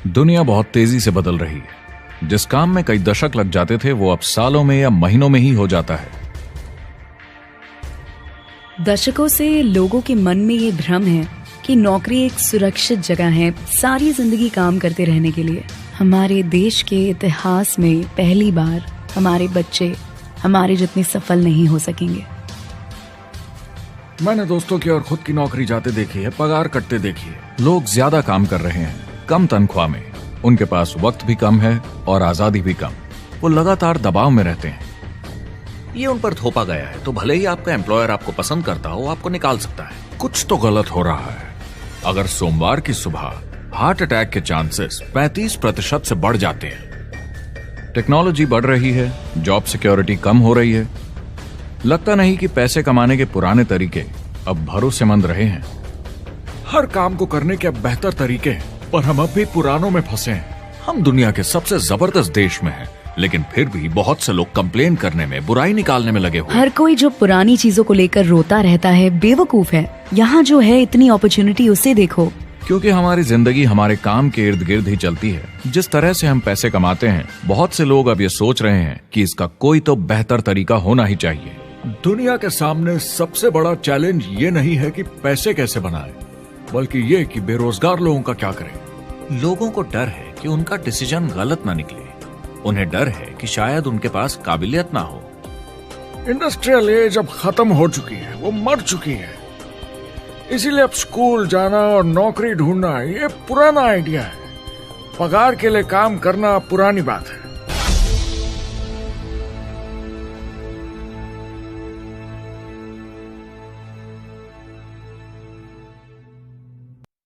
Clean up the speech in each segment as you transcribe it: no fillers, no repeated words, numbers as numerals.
दुनिया बहुत तेजी से बदल रही है। जिस काम में कई दशक लग जाते थे वो अब सालों में या महीनों में ही हो जाता है। दशकों से लोगों के मन में ये भ्रम है कि नौकरी एक सुरक्षित जगह है सारी जिंदगी काम करते रहने के लिए। हमारे देश के इतिहास में पहली बार हमारे बच्चे हमारे जितने सफल नहीं हो सकेंगे। मैंने दोस्तों की और खुद की नौकरी जाते देखी है, पगार कटते देखी है। लोग ज्यादा काम कर रहे हैं कम तनख्वाह में, उनके पास वक्त भी कम है और आजादी भी कम। वो लगातार दबाव में रहते हैं। ये उन पर थोपा गया है तो भले ही आपका एम्प्लॉयर आपको पसंद करता हो, आपको निकाल सकता है। कुछ तो गलत हो रहा है। अगर सोमवार की सुबह हार्ट अटैक के चांसेस 35% से बढ़ जाते हैं। टेक्नोलॉजी बढ़ रही है, जॉब सिक्योरिटी कम हो रही है। लगता नहीं कि पैसे कमाने के पुराने तरीके अब भरोसेमंद रहे हैं। हर काम को करने के अब बेहतर तरीके हैं, पर हम अब भी पुरानों में फंसे हैं। हम दुनिया के सबसे जबरदस्त देश में हैं, लेकिन फिर भी बहुत से लोग कंप्लेन करने में, बुराई निकालने में लगे हुए। हर कोई जो पुरानी चीजों को लेकर रोता रहता है बेवकूफ है। यहाँ जो है इतनी अपॉर्चुनिटी उसे देखो। क्योंकि हमारी जिंदगी हमारे काम के इर्द गिर्द ही चलती है। जिस तरह से हम पैसे कमाते हैं, बहुत से लोग अब ये सोच रहे हैं कि इसका कोई तो बेहतर तरीका होना ही चाहिए। दुनिया के सामने सबसे बड़ा चैलेंज ये नहीं है कि पैसे कैसे बनाएं, बल्कि ये कि बेरोजगार लोगों का क्या करें। लोगों को डर है कि उनका डिसीजन गलत ना निकले। उन्हें डर है कि शायद उनके पास काबिलियत ना हो। इंडस्ट्रियल एज अब खत्म हो चुकी है, वो मर चुकी है। इसीलिए अब स्कूल जाना और नौकरी ढूंढना ये पुराना आइडिया है। पगार के लिए काम करना पुरानी बात है।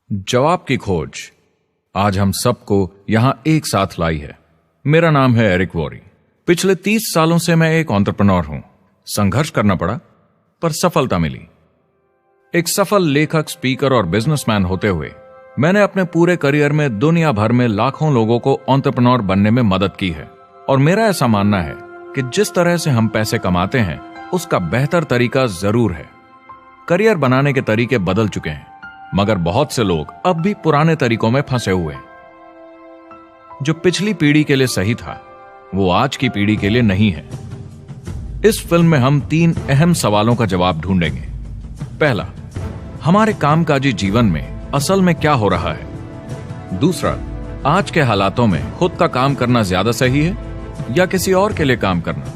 जवाब की खोज आज हम सबको यहां एक साथ लाई है। मेरा नाम है एरिक वॉरी। पिछले 30 सालों से मैं एक एंटरप्रेन्योर हूं। संघर्ष करना पड़ा पर सफलता मिली। एक सफल लेखक, स्पीकर और बिजनेसमैन होते हुए मैंने अपने पूरे करियर में दुनिया भर में लाखों लोगों को एंटरप्रेन्योर बनने में मदद की है। और मेरा ऐसा मानना है कि जिस तरह से हम पैसे कमाते हैं उसका बेहतर तरीका जरूर है। करियर बनाने के तरीके बदल चुके हैं, मगर बहुत से लोग अब भी पुराने तरीकों में फंसे हुए हैं। जो पिछली पीढ़ी के लिए सही था वो आज की पीढ़ी के लिए नहीं है। इस फिल्म में हम 3 अहम सवालों का जवाब ढूंढेंगे। पहला, हमारे कामकाजी जीवन में असल में क्या हो रहा है। दूसरा, आज के हालातों में खुद का काम करना ज्यादा सही है या किसी और के लिए काम करना।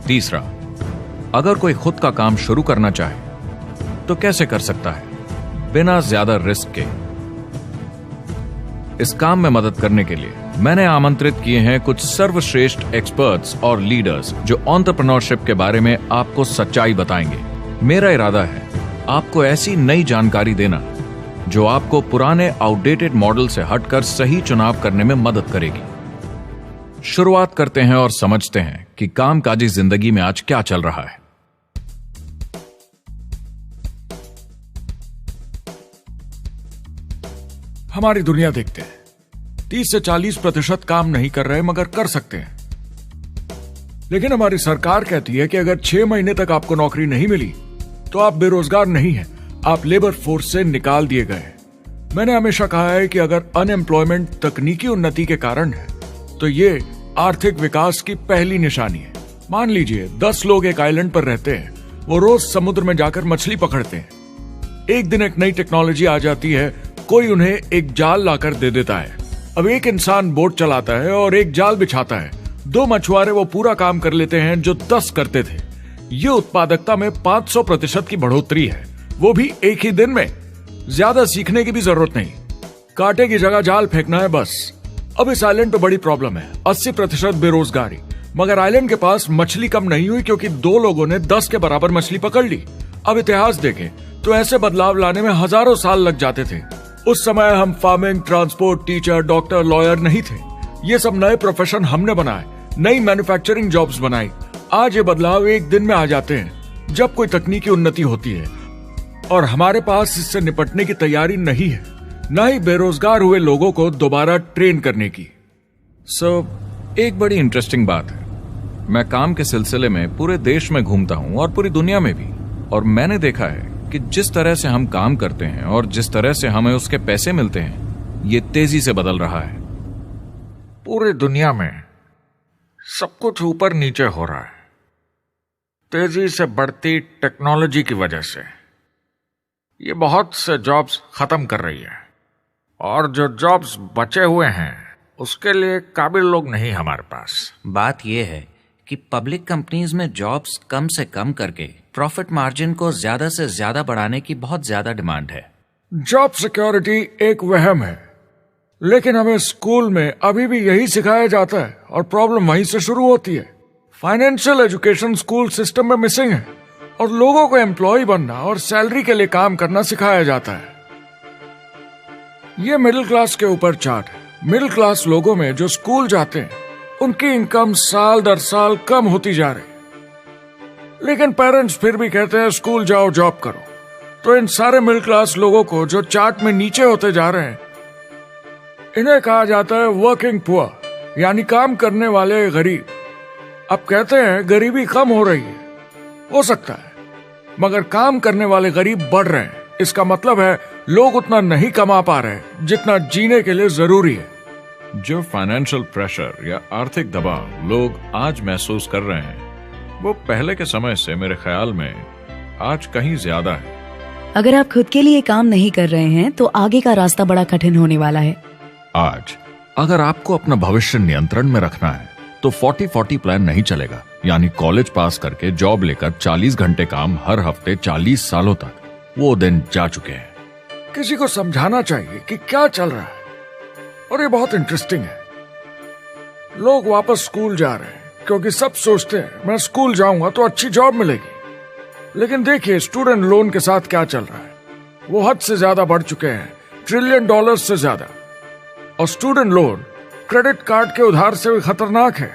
तीसरा, अगर कोई खुद का काम शुरू करना चाहे तो कैसे कर सकता है बिना ज्यादा रिस्क के। इस काम में मदद करने के लिए मैंने आमंत्रित किए हैं कुछ सर्वश्रेष्ठ एक्सपर्ट्स और लीडर्स जो एंटरप्रेन्योरशिप के बारे में आपको सच्चाई बताएंगे। मेरा इरादा है आपको ऐसी नई जानकारी देना जो आपको पुराने आउटडेटेड मॉडल से हटकर सही चुनाव करने में मदद करेगी। शुरुआत करते हैं और समझते हैं कि कामकाजी जिंदगी में आज क्या चल रहा है। हमारी दुनिया देखते हैं, 30 से 40% काम नहीं कर रहे मगर कर सकते हैं। लेकिन हमारी सरकार कहती है कि अगर 6 महीने तक आपको नौकरी नहीं मिली तो आप बेरोजगार नहीं हैं, आप लेबर फोर्स से निकाल दिए गए। मैंने हमेशा कहा है कि अगर अनएम्प्लॉयमेंट तकनीकी उन्नति के कारण है तो ये आर्थिक विकास की पहली निशानी है। मान लीजिए 10 लोग एक आइलैंड पर रहते हैं, वो रोज समुद्र में जाकर मछली पकड़ते हैं। एक दिन एक नई टेक्नोलॉजी आ जाती है, कोई उन्हें एक जाल लाकर दे देता है। अब एक इंसान बोट चलाता है और एक जाल बिछाता है। 2 मछुआरे वो पूरा काम कर लेते हैं जो 10 करते थे। ये उत्पादकता में 500% की बढ़ोतरी है, वो भी एक ही दिन में। ज्यादा सीखने की भी जरूरत नहीं, कांटे की जगह जाल फेंकना है बस। अब इस आइलैंड पे बड़ी प्रॉब्लम है, 80% बेरोजगारी। मगर आइलैंड के पास मछली कम नहीं हुई क्योंकि 2 लोगों ने 10 के बराबर मछली पकड़ ली। अब इतिहास देखें तो ऐसे बदलाव लाने में हजारों साल लग जाते थे। उस समय हम farming, transport, teacher, doctor, lawyer नहीं थे। ये सब नए प्रोफेशन हमने बनाए, नई मैन्युफैक्चरिंग जॉब्स बनाई। आज ये बदलाव एक दिन में आ जाते हैं जब कोई तकनीकी उन्नति होती है, और हमारे पास इससे निपटने की तैयारी नहीं है, न ही बेरोजगार हुए लोगों को दोबारा ट्रेन करने की। एक बड़ी इंटरेस्टिंग बात है, मैं काम के सिलसिले में पूरे देश में घूमता हूं और पूरी दुनिया में भी, और मैंने देखा है कि जिस तरह से हम काम करते हैं और जिस तरह से हमें उसके पैसे मिलते हैं ये तेजी से बदल रहा है। पूरी दुनिया में सब कुछ ऊपर नीचे हो रहा है, तेजी से बढ़ती टेक्नोलॉजी की वजह से। ये बहुत से जॉब्स खत्म कर रही है, और जो जॉब्स बचे हुए हैं उसके लिए काबिल लोग नहीं हमारे पास। बात यह है कि पब्लिक कंपनीज में जॉब्स कम से कम करके प्रॉफिट मार्जिन को ज्यादा से ज्यादा बढ़ाने की बहुत ज्यादा डिमांड है। जॉब सिक्योरिटी एक वहम है, लेकिन हमें स्कूल में अभी भी यही सिखाया जाता है और प्रॉब्लम वहीं से शुरू होती है। फाइनेंशियल एजुकेशन स्कूल सिस्टम में मिसिंग है और लोगों को एम्प्लॉय बनना और सैलरी के लिए काम करना सिखाया जाता है। ये मिडिल क्लास के ऊपर चार्ट है। मिडिल क्लास लोगों में जो स्कूल जाते हैं उनकी इनकम साल दर साल कम होती जा रही, लेकिन पेरेंट्स फिर भी कहते हैं स्कूल जाओ जॉब करो। तो इन सारे मिडिल क्लास लोगों को जो चार्ट में नीचे होते जा रहे हैं, इन्हें कहा जाता है वर्किंग पुअर, यानी काम करने वाले गरीब। अब कहते हैं गरीबी कम हो रही है, हो सकता है, मगर काम करने वाले गरीब बढ़ रहे हैं। इसका मतलब है लोग उतना नहीं कमा पा रहे जितना जीने के लिए जरूरी है। जो फाइनेंशियल प्रेशर या आर्थिक दबाव लोग आज महसूस कर रहे हैं, वो पहले के समय से मेरे ख्याल में आज कहीं ज्यादा है। अगर आप खुद के लिए काम नहीं कर रहे हैं तो आगे का रास्ता बड़ा कठिन होने वाला है। आज अगर आपको अपना भविष्य नियंत्रण में रखना है तो 40-40 प्लान नहीं चलेगा, यानी कॉलेज पास करके जॉब लेकर 40 घंटे काम हर हफ्ते 40 सालों तक, वो दिन जा चुके हैं। किसी को समझाना चाहिए कि क्या चल रहा है, और ये बहुत इंटरेस्टिंग है। लोग वापस स्कूल जा रहे हैं क्योंकि सब सोचते हैं मैं स्कूल जाऊंगा तो अच्छी जॉब मिलेगी। लेकिन देखिए स्टूडेंट लोन के साथ क्या चल रहा है। वो हद से ज्यादा बढ़ चुके हैं, $1 ट्रिलियन से ज्यादा। और स्टूडेंट लोन क्रेडिट कार्ड के उधार से भी खतरनाक है।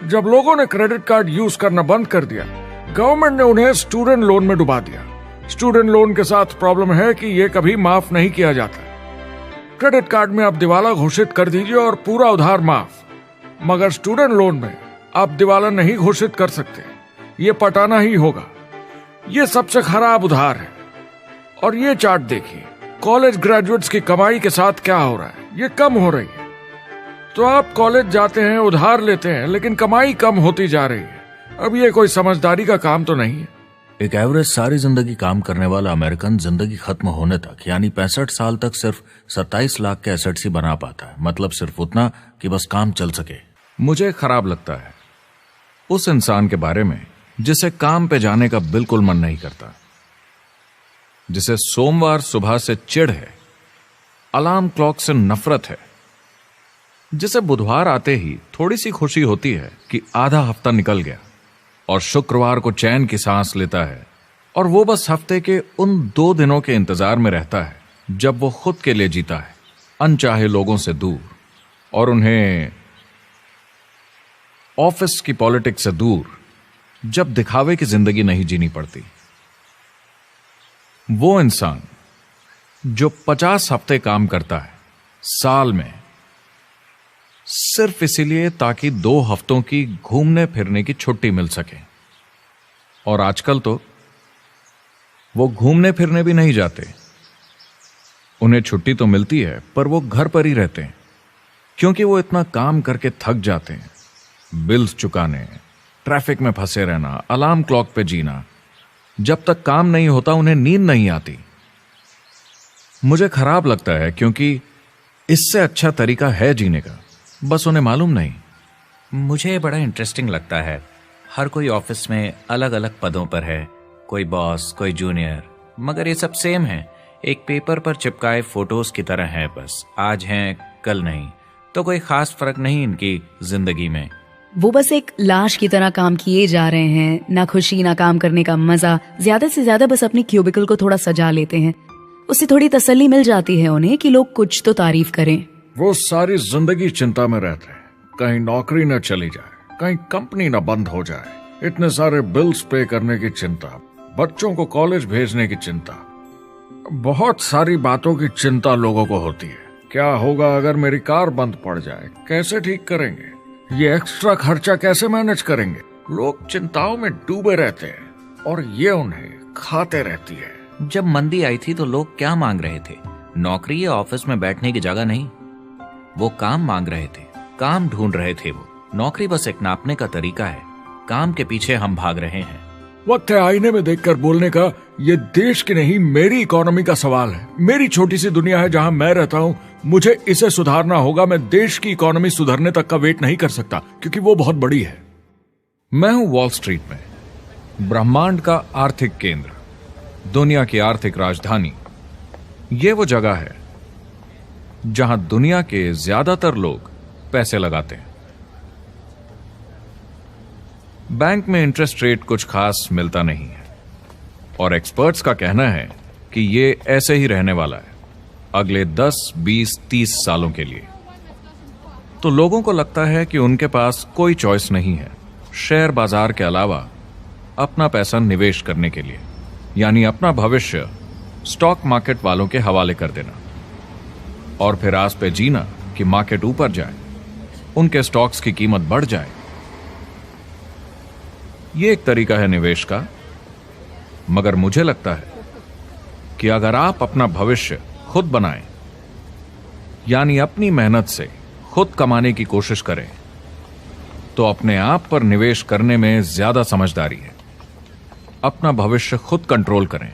जब लोगों ने क्रेडिट कार्ड यूज करना बंद कर दिया, गवर्नमेंट ने उन्हें स्टूडेंट लोन में डुबा दिया। स्टूडेंट लोन के साथ प्रॉब्लम है कि ये कभी माफ नहीं किया जाता। क्रेडिट कार्ड में आप दिवाला घोषित कर दीजिए और पूरा उधार माफ, मगर स्टूडेंट लोन में आप दिवाला नहीं घोषित कर सकते, ये पटाना ही होगा। ये सबसे खराब उधार है। और ये चार्ट देखिए, कॉलेज ग्रेजुएट्स की कमाई के साथ क्या हो रहा है, ये कम हो रही है। तो आप कॉलेज जाते हैं, उधार लेते हैं, लेकिन कमाई कम होती जा रही है। अब ये कोई समझदारी का काम तो नहीं है। एक एवरेज सारी जिंदगी काम करने वाला अमेरिकन जिंदगी खत्म होने तक, यानी 65 साल तक सिर्फ 27 लाख के एसेट्स ही बना पाता है। मतलब सिर्फ उतना कि बस काम चल सके। मुझे खराब लगता है उस इंसान के बारे में जिसे काम पे जाने का बिल्कुल मन नहीं करता, जिसे सोमवार सुबह से चिढ़ है, अलार्म क्लॉक से नफरत है, जिसे बुधवार आते ही थोड़ी सी खुशी होती है कि आधा हफ्ता निकल गया, और शुक्रवार को चैन की सांस लेता है। और वो बस हफ्ते के उन 2 दिनों के इंतजार में रहता है जब वो खुद के लिए जीता है, अनचाहे लोगों से दूर, और उन्हें ऑफिस की पॉलिटिक्स से दूर, जब दिखावे की जिंदगी नहीं जीनी पड़ती। वो इंसान जो 50 हफ्ते काम करता है साल में, सिर्फ इसीलिए ताकि 2 हफ्तों की घूमने फिरने की छुट्टी मिल सके। और आजकल तो वो घूमने फिरने भी नहीं जाते। उन्हें छुट्टी तो मिलती है पर वो घर पर ही रहते हैं, क्योंकि वो इतना काम करके थक जाते हैं। बिल्स चुकाने, ट्रैफिक में फंसे रहना, अलार्म क्लॉक पे जीना। जब तक काम नहीं होता उन्हें नींद नहीं आती। मुझे खराब लगता है, क्योंकि इससे अच्छा तरीका है जीने का, बस उन्हें मालूम नहीं। मुझे बड़ा इंटरेस्टिंग लगता है, हर कोई ऑफिस में अलग अलग पदों पर है, कोई बॉस, कोई जूनियर, मगर ये सब सेम है, एक पेपर पर चिपकाए फोटोज की तरह है। बस आज हैं कल नहीं, तो कोई खास फर्क नहीं इनकी जिंदगी में। वो बस एक लाश की तरह काम किए जा रहे हैं, ना खुशी ना काम करने का मजा। ज्यादा से ज्यादा बस अपनी क्यूबिकल को थोड़ा सजा लेते हैं, उससे थोड़ी तसल्ली मिल जाती है उन्हें कि लोग कुछ तो तारीफ करें। वो सारी जिंदगी चिंता में रहते हैं, कहीं नौकरी न चली जाए, कहीं कंपनी न बंद हो जाए। इतने सारे बिल्स पे करने की चिंता, बच्चों को कॉलेज भेजने की चिंता, बहुत सारी बातों की चिंता लोगों को होती है। क्या होगा अगर मेरी कार बंद पड़ जाए, कैसे ठीक करेंगे, ये एक्स्ट्रा खर्चा कैसे मैनेज करेंगे। लोग चिंताओं में डूबे रहते हैं और ये उन्हें खाते रहती है। जब मंदी आई थी तो लोग क्या मांग रहे थे? नौकरी या ऑफिस में बैठने की जगह नहीं, वो काम मांग रहे थे, काम ढूंढ रहे थे। वो नौकरी बस एक नापने का तरीका है, काम के पीछे हम भाग रहे हैं। वक्त है आईने में देखकर बोलने का। ये देश की नहीं, मेरी इकोनॉमी का सवाल है। मेरी छोटी सी दुनिया है जहां मैं रहता हूं, मुझे इसे सुधारना होगा। मैं देश की इकोनॉमी सुधरने तक का वेट नहीं कर सकता, क्योंकि वो बहुत बड़ी है। मैं हूं वॉल स्ट्रीट में, ब्रह्मांड का आर्थिक केंद्र, दुनिया की आर्थिक राजधानी। ये वो जगह है जहां दुनिया के ज्यादातर लोग पैसे लगाते हैं। बैंक में इंटरेस्ट रेट कुछ खास मिलता नहीं है, और एक्सपर्ट्स का कहना है कि ये ऐसे ही रहने वाला है अगले 10, 20, 30 सालों के लिए। तो लोगों को लगता है कि उनके पास कोई चॉइस नहीं है शेयर बाजार के अलावा अपना पैसा निवेश करने के लिए, यानी अपना भविष्य स्टॉक मार्केट वालों के हवाले कर देना और फिर आस पे जीना कि मार्केट ऊपर जाए, उनके स्टॉक्स की कीमत बढ़ जाए। ये एक तरीका है निवेश का, मगर मुझे लगता है कि अगर आप अपना भविष्य खुद बनाएं, यानी अपनी मेहनत से खुद कमाने की कोशिश करें, तो अपने आप पर निवेश करने में ज्यादा समझदारी है। अपना भविष्य खुद कंट्रोल करें,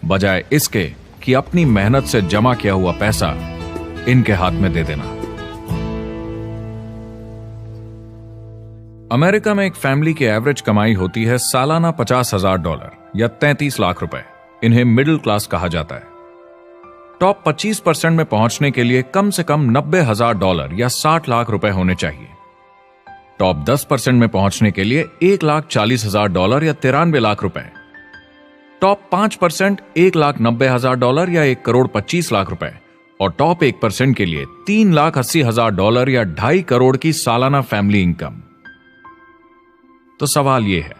बजाय इसके कि अपनी मेहनत से जमा किया हुआ पैसा इनके हाथ में दे देना। अमेरिका में एक फैमिली की एवरेज कमाई होती है सालाना $50,000 या 33 लाख रुपए। इन्हें मिडिल क्लास कहा जाता है। टॉप 25% में पहुंचने के लिए कम से कम $90,000 या 60 लाख रुपए होने चाहिए। टॉप 10% में पहुंचने के लिए $1,40,000 या 93 लाख रुपए। टॉप 5% $1,90,000 या 1,25 लाख रुपए, और टॉप 1% के लिए $3,80,000 या 2.5 करोड़ की सालाना फैमिली इनकम। तो सवाल यह है,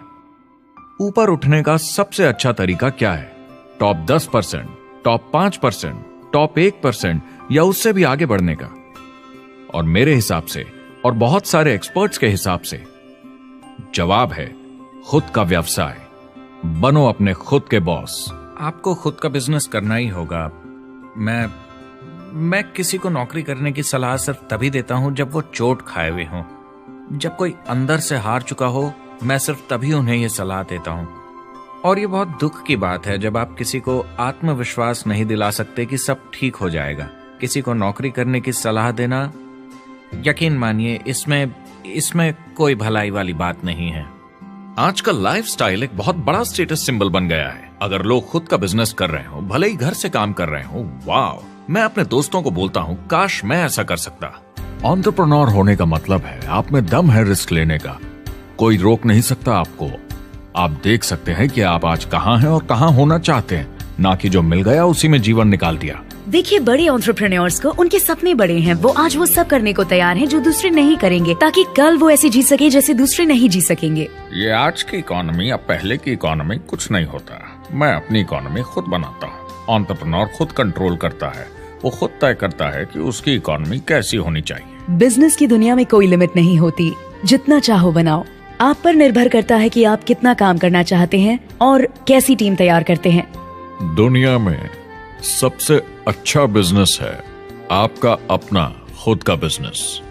ऊपर उठने का सबसे अच्छा तरीका क्या है? टॉप 10%, टॉप 5%, टॉप 1% या उससे भी आगे बढ़ने का? और मेरे हिसाब से और बहुत सारे एक्सपर्ट्स के हिसाब से जवाब है खुद का व्यवसाय। बनो अपने खुद के बॉस। आपको खुद का बिजनेस करना ही होगा। मैं किसी को नौकरी करने की सलाह सिर्फ तभी देता हूं जब वो चोट खाए हुए हों। जब कोई अंदर से हार चुका हो, मैं सिर्फ तभी उन्हें यह सलाह देता हूं। और ये बहुत दुख की बात है जब आप किसी को आत्मविश्वास नहीं दिला सकते कि सब ठीक हो जाएगा। किसी को नौकरी करने की सलाह देना, यकीन मानिए, इसमें कोई भलाई वाली बात नहीं है। आजकल लाइफस्टाइल एक बहुत बड़ा स्टेटस सिंबल बन गया है। अगर लोग खुद का बिजनेस कर रहे हो, भले ही घर से काम कर रहे हो, वाह! मैं अपने दोस्तों को बोलता हूं, काश मैं ऐसा कर सकता। एंटरप्रेन्योर होने का मतलब है आप में दम है रिस्क लेने का। कोई रोक नहीं सकता आपको। आप देख सकते हैं कि आप आज कहां हैं और कहां होना चाहते हैं, ना कि जो मिल गया उसी में जीवन निकाल दिया। देखिए, बड़े एंटरप्रेन्योर्स को उनके सपने बड़े हैं। वो आज वो सब करने को तैयार हैं जो दूसरे नहीं करेंगे, ताकि कल वो ऐसे जी सके जैसे दूसरे नहीं जी सकेंगे। ये आज की इकोनॉमी अब पहले की इकोनॉमी कुछ नहीं होता। मैं अपनी इकोनॉमी खुद बनाता हूँ। एंटरप्रेन्योर खुद कंट्रोल करता है। वो खुद तय करता है कि उसकी इकोनॉमी कैसी होनी चाहिए। बिजनेस की दुनिया में कोई लिमिट नहीं होती। जितना चाहो बनाओ। आप पर निर्भर करता है कि आप कितना काम करना चाहते हैं और कैसी टीम तैयार करते हैं। दुनिया में सबसे अच्छा बिजनेस है आपका अपना खुद का बिजनेस।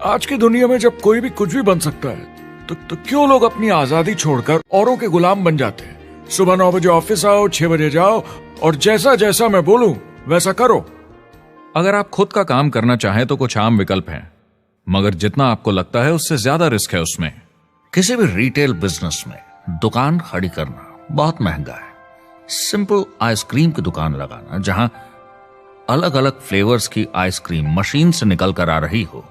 आज की दुनिया में जब कोई भी कुछ भी बन सकता है, तो क्यों लोग अपनी आजादी छोड़कर औरों के गुलाम बन जाते हैं? सुबह 9 बजे ऑफिस आओ, 6 बजे जाओ, और जैसा जैसा मैं बोलूं वैसा करो। अगर आप खुद का काम करना चाहें तो कुछ आम विकल्प हैं, मगर जितना आपको लगता है उससे ज्यादा रिस्क है उसमें। किसी भी रिटेल बिजनेस में दुकान खड़ी करना बहुत महंगा है। सिंपल आइसक्रीम की दुकान लगाना, जहां अलग अलग फ्लेवर्स की आइसक्रीम मशीन से निकल कर आ रही हो,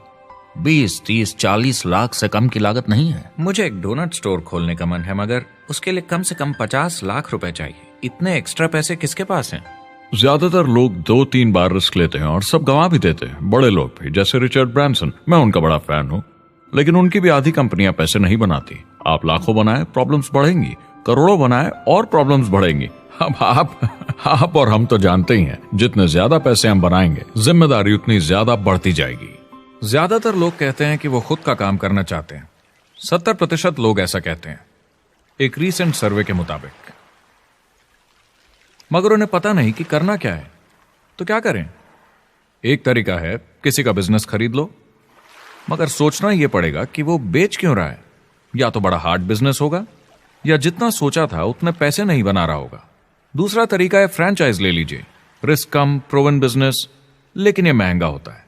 20, 30, 40 लाख से कम की लागत नहीं है। मुझे एक डोनट स्टोर खोलने का मन है, मगर उसके लिए कम से कम 50 लाख रुपए चाहिए। इतने एक्स्ट्रा पैसे किसके पास हैं? ज्यादातर लोग 2-3 बार रिस्क लेते हैं और सब गंवा भी देते हैं। बड़े लोग भी, जैसे रिचर्ड ब्रांसन। मैं उनका बड़ा फैन हूं, लेकिन उनकी भी आधी कंपनियां पैसे नहीं बनाती। आप लाखों बनाए, प्रॉब्लम्स बढ़ेंगी। करोड़ों बनाए और प्रॉब्लम्स बढ़ेंगी। अब आप और हम तो जानते ही हैं, जितने ज्यादा पैसे हम बनाएंगे, जिम्मेदारी उतनी ज्यादा बढ़ती जाएगी। ज्यादातर लोग कहते हैं कि वो खुद का काम करना चाहते हैं। 70% लोग ऐसा कहते हैं, एक रीसेंट सर्वे के मुताबिक। मगर उन्हें पता नहीं कि करना क्या है। तो क्या करें? एक तरीका है किसी का बिजनेस खरीद लो, मगर सोचना यह पड़ेगा कि वो बेच क्यों रहा है। या तो बड़ा हार्ड बिजनेस होगा, या जितना सोचा था उतने पैसे नहीं बना रहा होगा। दूसरा तरीका है फ्रेंचाइज ले लीजिए, रिस्क कम, प्रूवन बिजनेस, लेकिन यह महंगा होता है।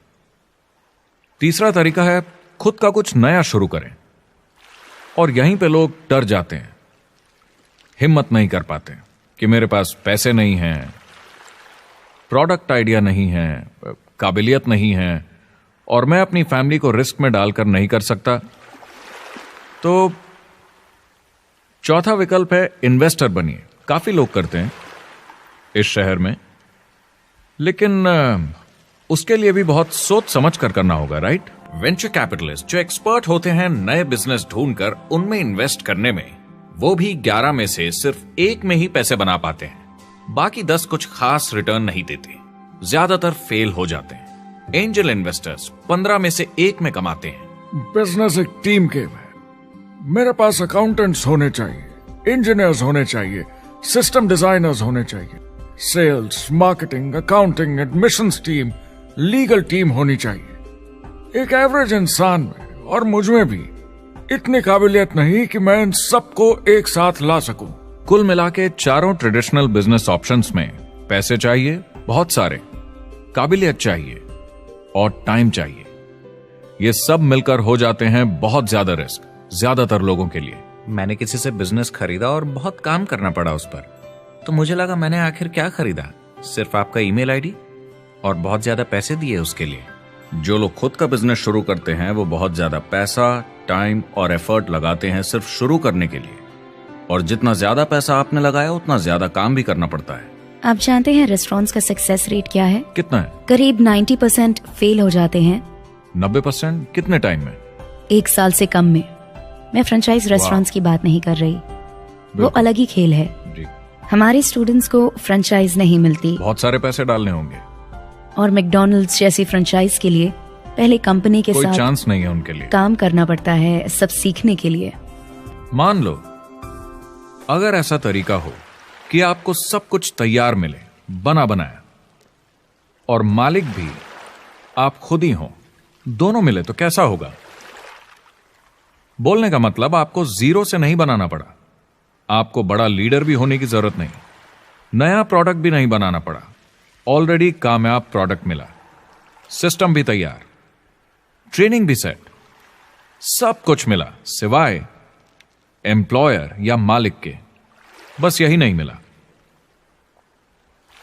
तीसरा तरीका है खुद का कुछ नया शुरू करें, और यहीं पे लोग डर जाते हैं, हिम्मत नहीं कर पाते कि मेरे पास पैसे नहीं हैं, प्रोडक्ट आइडिया नहीं है, काबिलियत नहीं है, और मैं अपनी फैमिली को रिस्क में डालकर नहीं कर सकता। तो चौथा विकल्प है इन्वेस्टर बनिए। काफी लोग करते हैं इस शहर में, लेकिन उसके लिए भी बहुत सोच समझ कर करना होगा, राइट? वेंचर कैपिटलिस्ट जो एक्सपर्ट होते हैं नए बिजनेस ढूंढकर उनमें इन्वेस्ट करने में, वो भी 11 में से सिर्फ 1 में ही पैसे बना पाते हैं। बाकी 10 कुछ खास रिटर्न नहीं देते, ज्यादातर फेल हो जाते हैं। एंजल इन्वेस्टर्स 15 में से 1 में कमाते हैं। बिजनेस एक टीम गेम है। मेरे पास अकाउंटेंट्स होने चाहिए, इंजीनियर्स होने चाहिए, सिस्टम डिजाइनर्स होने चाहिए, sales, marketing, accounting, admissions team, legal team होनी चाहिए। एक एवरेज इंसान में और मुझ में भी इतनी काबिलियत नहीं कि मैं इन सबको एक साथ ला सकूं। कुल मिला के चारों ट्रेडिशनल बिजनेस ऑप्शंस में पैसे चाहिए बहुत सारे, काबिलियत चाहिए और टाइम चाहिए। ये सब मिलकर हो जाते हैं बहुत ज्यादा रिस्क ज्यादातर लोगों के लिए। मैंने किसी से बिजनेस खरीदा और बहुत काम करना पड़ा उस पर, तो मुझे लगा मैंने आखिर क्या खरीदा, सिर्फ आपका ईमेल आईडी, और बहुत ज्यादा पैसे दिए उसके लिए। जो लोग खुद का बिजनेस शुरू करते हैं वो बहुत ज्यादा पैसा, टाइम और एफर्ट लगाते हैं सिर्फ शुरू करने के लिए, और जितना ज्यादा पैसा आपने लगाया उतना ज्यादा काम भी करना पड़ता है। आप जानते हैं रेस्टोरेंट्स का सक्सेस रेट क्या है? कितना है? करीब 90% फेल हो जाते हैं। 90%? कितने टाइम में? 1 साल से कम में। मैं फ्रेंचाइज रेस्टोरेंट्स की बात नहीं कर रही, वो अलग ही खेल है। जी। हमारे स्टूडेंट्स को फ्रेंचाइज नहीं मिलती, बहुत सारे पैसे डालने होंगे, और मैकडॉनल्ड्स जैसी फ्रेंचाइज के लिए पहले कंपनी के कोई साथ चांस नहीं है उनके लिए। काम करना पड़ता है सब सीखने के लिए। मान लो अगर ऐसा तरीका हो कि आपको सब कुछ तैयार मिले, बना बनाया, और मालिक भी आप खुद ही हो, दोनों मिले, तो कैसा होगा? बोलने का मतलब आपको जीरो से नहीं बनाना पड़ा, आपको बड़ा लीडर भी होने की जरूरत नहीं, नया प्रोडक्ट भी नहीं बनाना पड़ा, ऑलरेडी कामयाब प्रोडक्ट मिला, सिस्टम भी तैयार, ट्रेनिंग भी सेट, सब कुछ मिला सिवाय एम्प्लॉयर या मालिक के। बस यही नहीं मिला।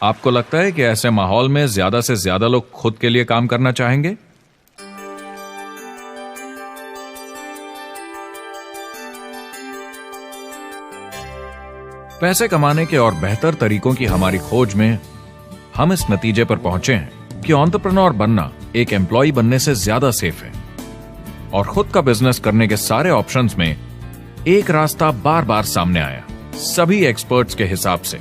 आपको लगता है कि ऐसे माहौल में ज्यादा से ज्यादा लोग खुद के लिए काम करना चाहेंगे? पैसे कमाने के और बेहतर तरीकों की हमारी खोज में हम इस नतीजे पर पहुंचे हैं कि एंटरप्रेन्योर बनना एक एम्प्लॉय बनने से ज्यादा सेफ है, और खुद का बिजनेस करने के सारे ऑप्शंस में एक रास्ता बार बार सामने आया सभी एक्सपर्ट्स के हिसाब से।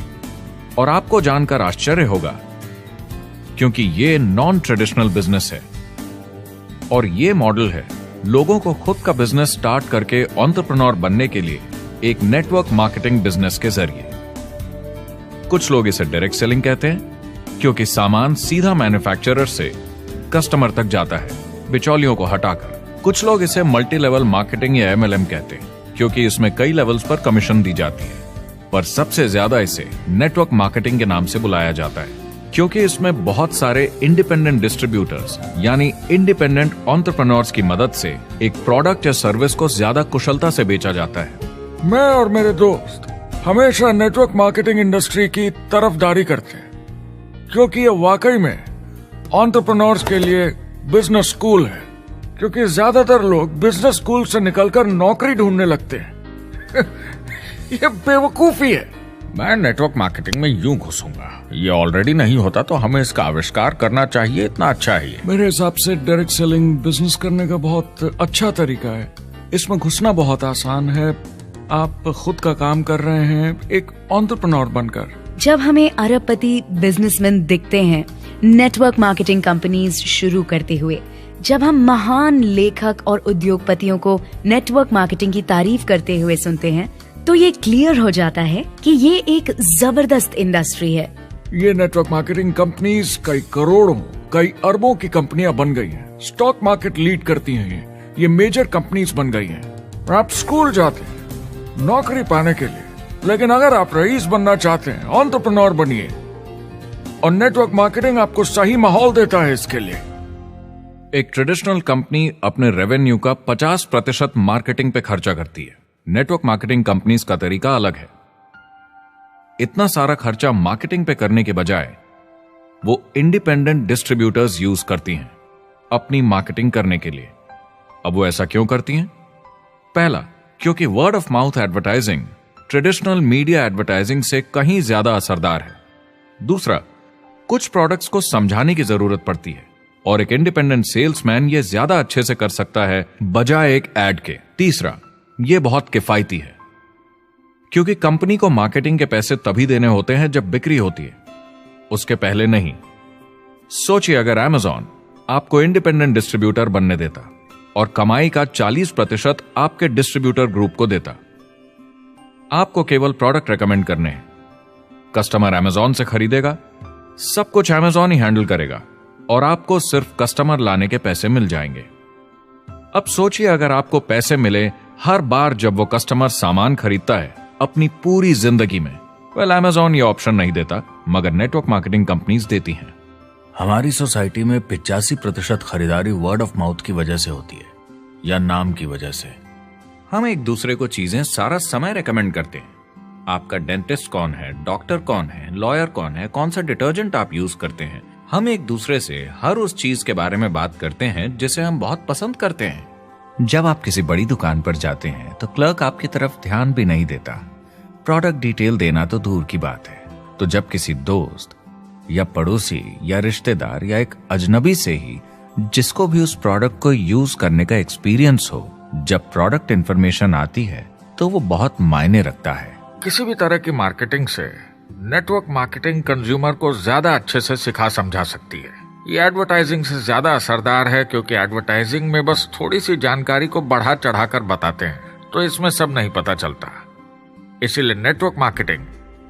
और आपको जानकर आश्चर्य होगा, क्योंकि ये नॉन ट्रेडिशनल बिजनेस है, और ये मॉडल है लोगों को खुद का बिजनेस स्टार्ट करके एंटरप्रेन्योर बनने के लिए एक नेटवर्क मार्केटिंग बिजनेस के जरिए। कुछ लोग इसे डायरेक्ट सेलिंग कहते हैं, क्योंकि सामान सीधा मैन्युफैक्चरर से कस्टमर तक जाता है बिचौलियों को हटाकर। कुछ लोग इसे मल्टी लेवल मार्केटिंग या MLM कहते हैं, क्योंकि इसमें कई लेवल्स पर कमीशन दी जाती है, पर सबसे ज्यादा इसे नेटवर्क मार्केटिंग के नाम से बुलाया जाता है, क्योंकि इसमें बहुत सारे इंडिपेंडेंट डिस्ट्रीब्यूटर्स यानी इंडिपेंडेंट एंटरप्रेन्योर्स की मदद से एक प्रोडक्ट या सर्विस को ज्यादा कुशलता से बेचा जाता है। मैं और मेरे दोस्त हमेशा नेटवर्क मार्केटिंग इंडस्ट्री की तरफदारी करते हैं, क्योंकि ये वाकई में एंटरप्रेन्योर्स के लिए बिजनेस स्कूल है। क्योंकि ज्यादातर लोग बिजनेस स्कूल से निकलकर नौकरी ढूंढने लगते हैं। ये बेवकूफी है। मैं नेटवर्क मार्केटिंग में यूं घुसूंगा, ये ऑलरेडी नहीं होता तो हमें इसका आविष्कार करना चाहिए, इतना अच्छा है ये। मेरे हिसाब से डायरेक्ट सेलिंग बिजनेस करने का बहुत अच्छा तरीका है। इसमें घुसना बहुत आसान है। आप खुद का काम कर रहे हैं एक एंटरप्रेन्योर बनकर। जब हमें अरबपति बिजनेसमैन दिखते हैं नेटवर्क मार्केटिंग कंपनीज शुरू करते हुए, जब हम महान लेखक और उद्योगपतियों को नेटवर्क मार्केटिंग की तारीफ करते हुए सुनते हैं, तो ये क्लियर हो जाता है कि ये एक जबरदस्त इंडस्ट्री है ये नेटवर्क मार्केटिंग कंपनीज कई करोड़ों, कई अरबों की कंपनियां बन गई हैं। स्टॉक मार्केट लीड करती हैं ये मेजर कंपनीज बन गई हैं। आप स्कूल जाते हैं नौकरी पाने के लिए, लेकिन अगर आप रईस बनना चाहते हैं, एंटरप्रेन्योर बनिए, और नेटवर्क मार्केटिंग आपको सही माहौल देता है इसके लिए। एक ट्रेडिशनल कंपनी अपने रेवेन्यू का 50% मार्केटिंग पे खर्चा करती है। नेटवर्क मार्केटिंग कंपनीज का तरीका अलग है। इतना सारा खर्चा मार्केटिंग पे करने के बजाय वो इंडिपेंडेंट डिस्ट्रीब्यूटर्स यूज करती हैं अपनी मार्केटिंग करने के लिए। अब वो ऐसा क्यों करती हैं? पहला, क्योंकि word of mouth advertising traditional media advertising से कहीं ज्यादा असरदार है। दूसरा, कुछ प्रोडक्ट्स को समझाने की जरूरत पड़ती है और एक इंडिपेंडेंट सेल्समैन ये ज्यादा अच्छे से कर सकता है बजाय एक एड के। तीसरा, ये बहुत किफायती है क्योंकि कंपनी को मार्केटिंग के पैसे तभी देने होते हैं जब बिक्री होती है, उसके पहले नहीं। सोचिए अगर Amazon आपको इंडिपेंडेंट डिस्ट्रीब्यूटर बनने देता और कमाई का 40% आपके डिस्ट्रीब्यूटर ग्रुप को देता। आपको केवल प्रोडक्ट रेकमेंड करने हैं, कस्टमर Amazon से खरीदेगा, सब कुछ Amazon ही हैंडल करेगा और आपको सिर्फ कस्टमर लाने के पैसे मिल जाएंगे। अब सोचिए अगर आपको पैसे मिले हर बार जब वो कस्टमर सामान खरीदता है अपनी पूरी जिंदगी में। वेल, Amazon ये ऑप्शन नहीं देता, मगर नेटवर्क मार्केटिंग कंपनीज देती हैं। हमारी सोसाइटी में 85% खरीदारी वर्ड ऑफ माउथ की वजह से होती है या नाम की वजह से। हम एक दूसरे को चीजें सारा समय रेकमेंड करते हैं। आपका डेंटिस्ट कौन है, डॉक्टर कौन है, लॉयर कौन है, कौन सा डिटर्जेंट आप यूज करते हैं। हम एक दूसरे से हर उस चीज के बारे में बात करते हैं जिसे हम बहुत पसंद करते हैं। जब आप किसी बड़ी दुकान पर जाते हैं तो क्लर्क आपकी तरफ ध्यान भी नहीं देता, प्रोडक्ट डिटेल देना तो दूर की बात है। तो जब किसी दोस्त या पड़ोसी या रिश्तेदार या एक अजनबी से ही जिसको भी उस प्रोडक्ट को यूज करने का एक्सपीरियंस हो, जब प्रोडक्ट इंफॉर्मेशन आती है तो वो बहुत मायने रखता है। किसी भी तरह की मार्केटिंग से नेटवर्क मार्केटिंग कंज्यूमर को ज्यादा अच्छे से सिखा समझा सकती है। ये एडवर्टाइजिंग से ज्यादा असरदार है क्योंकि एडवर्टाइजिंग में बस थोड़ी सी जानकारी को बढ़ा चढ़ाकर बताते हैं, तो इसमें सब नहीं पता चलता। इसीलिए नेटवर्क मार्केटिंग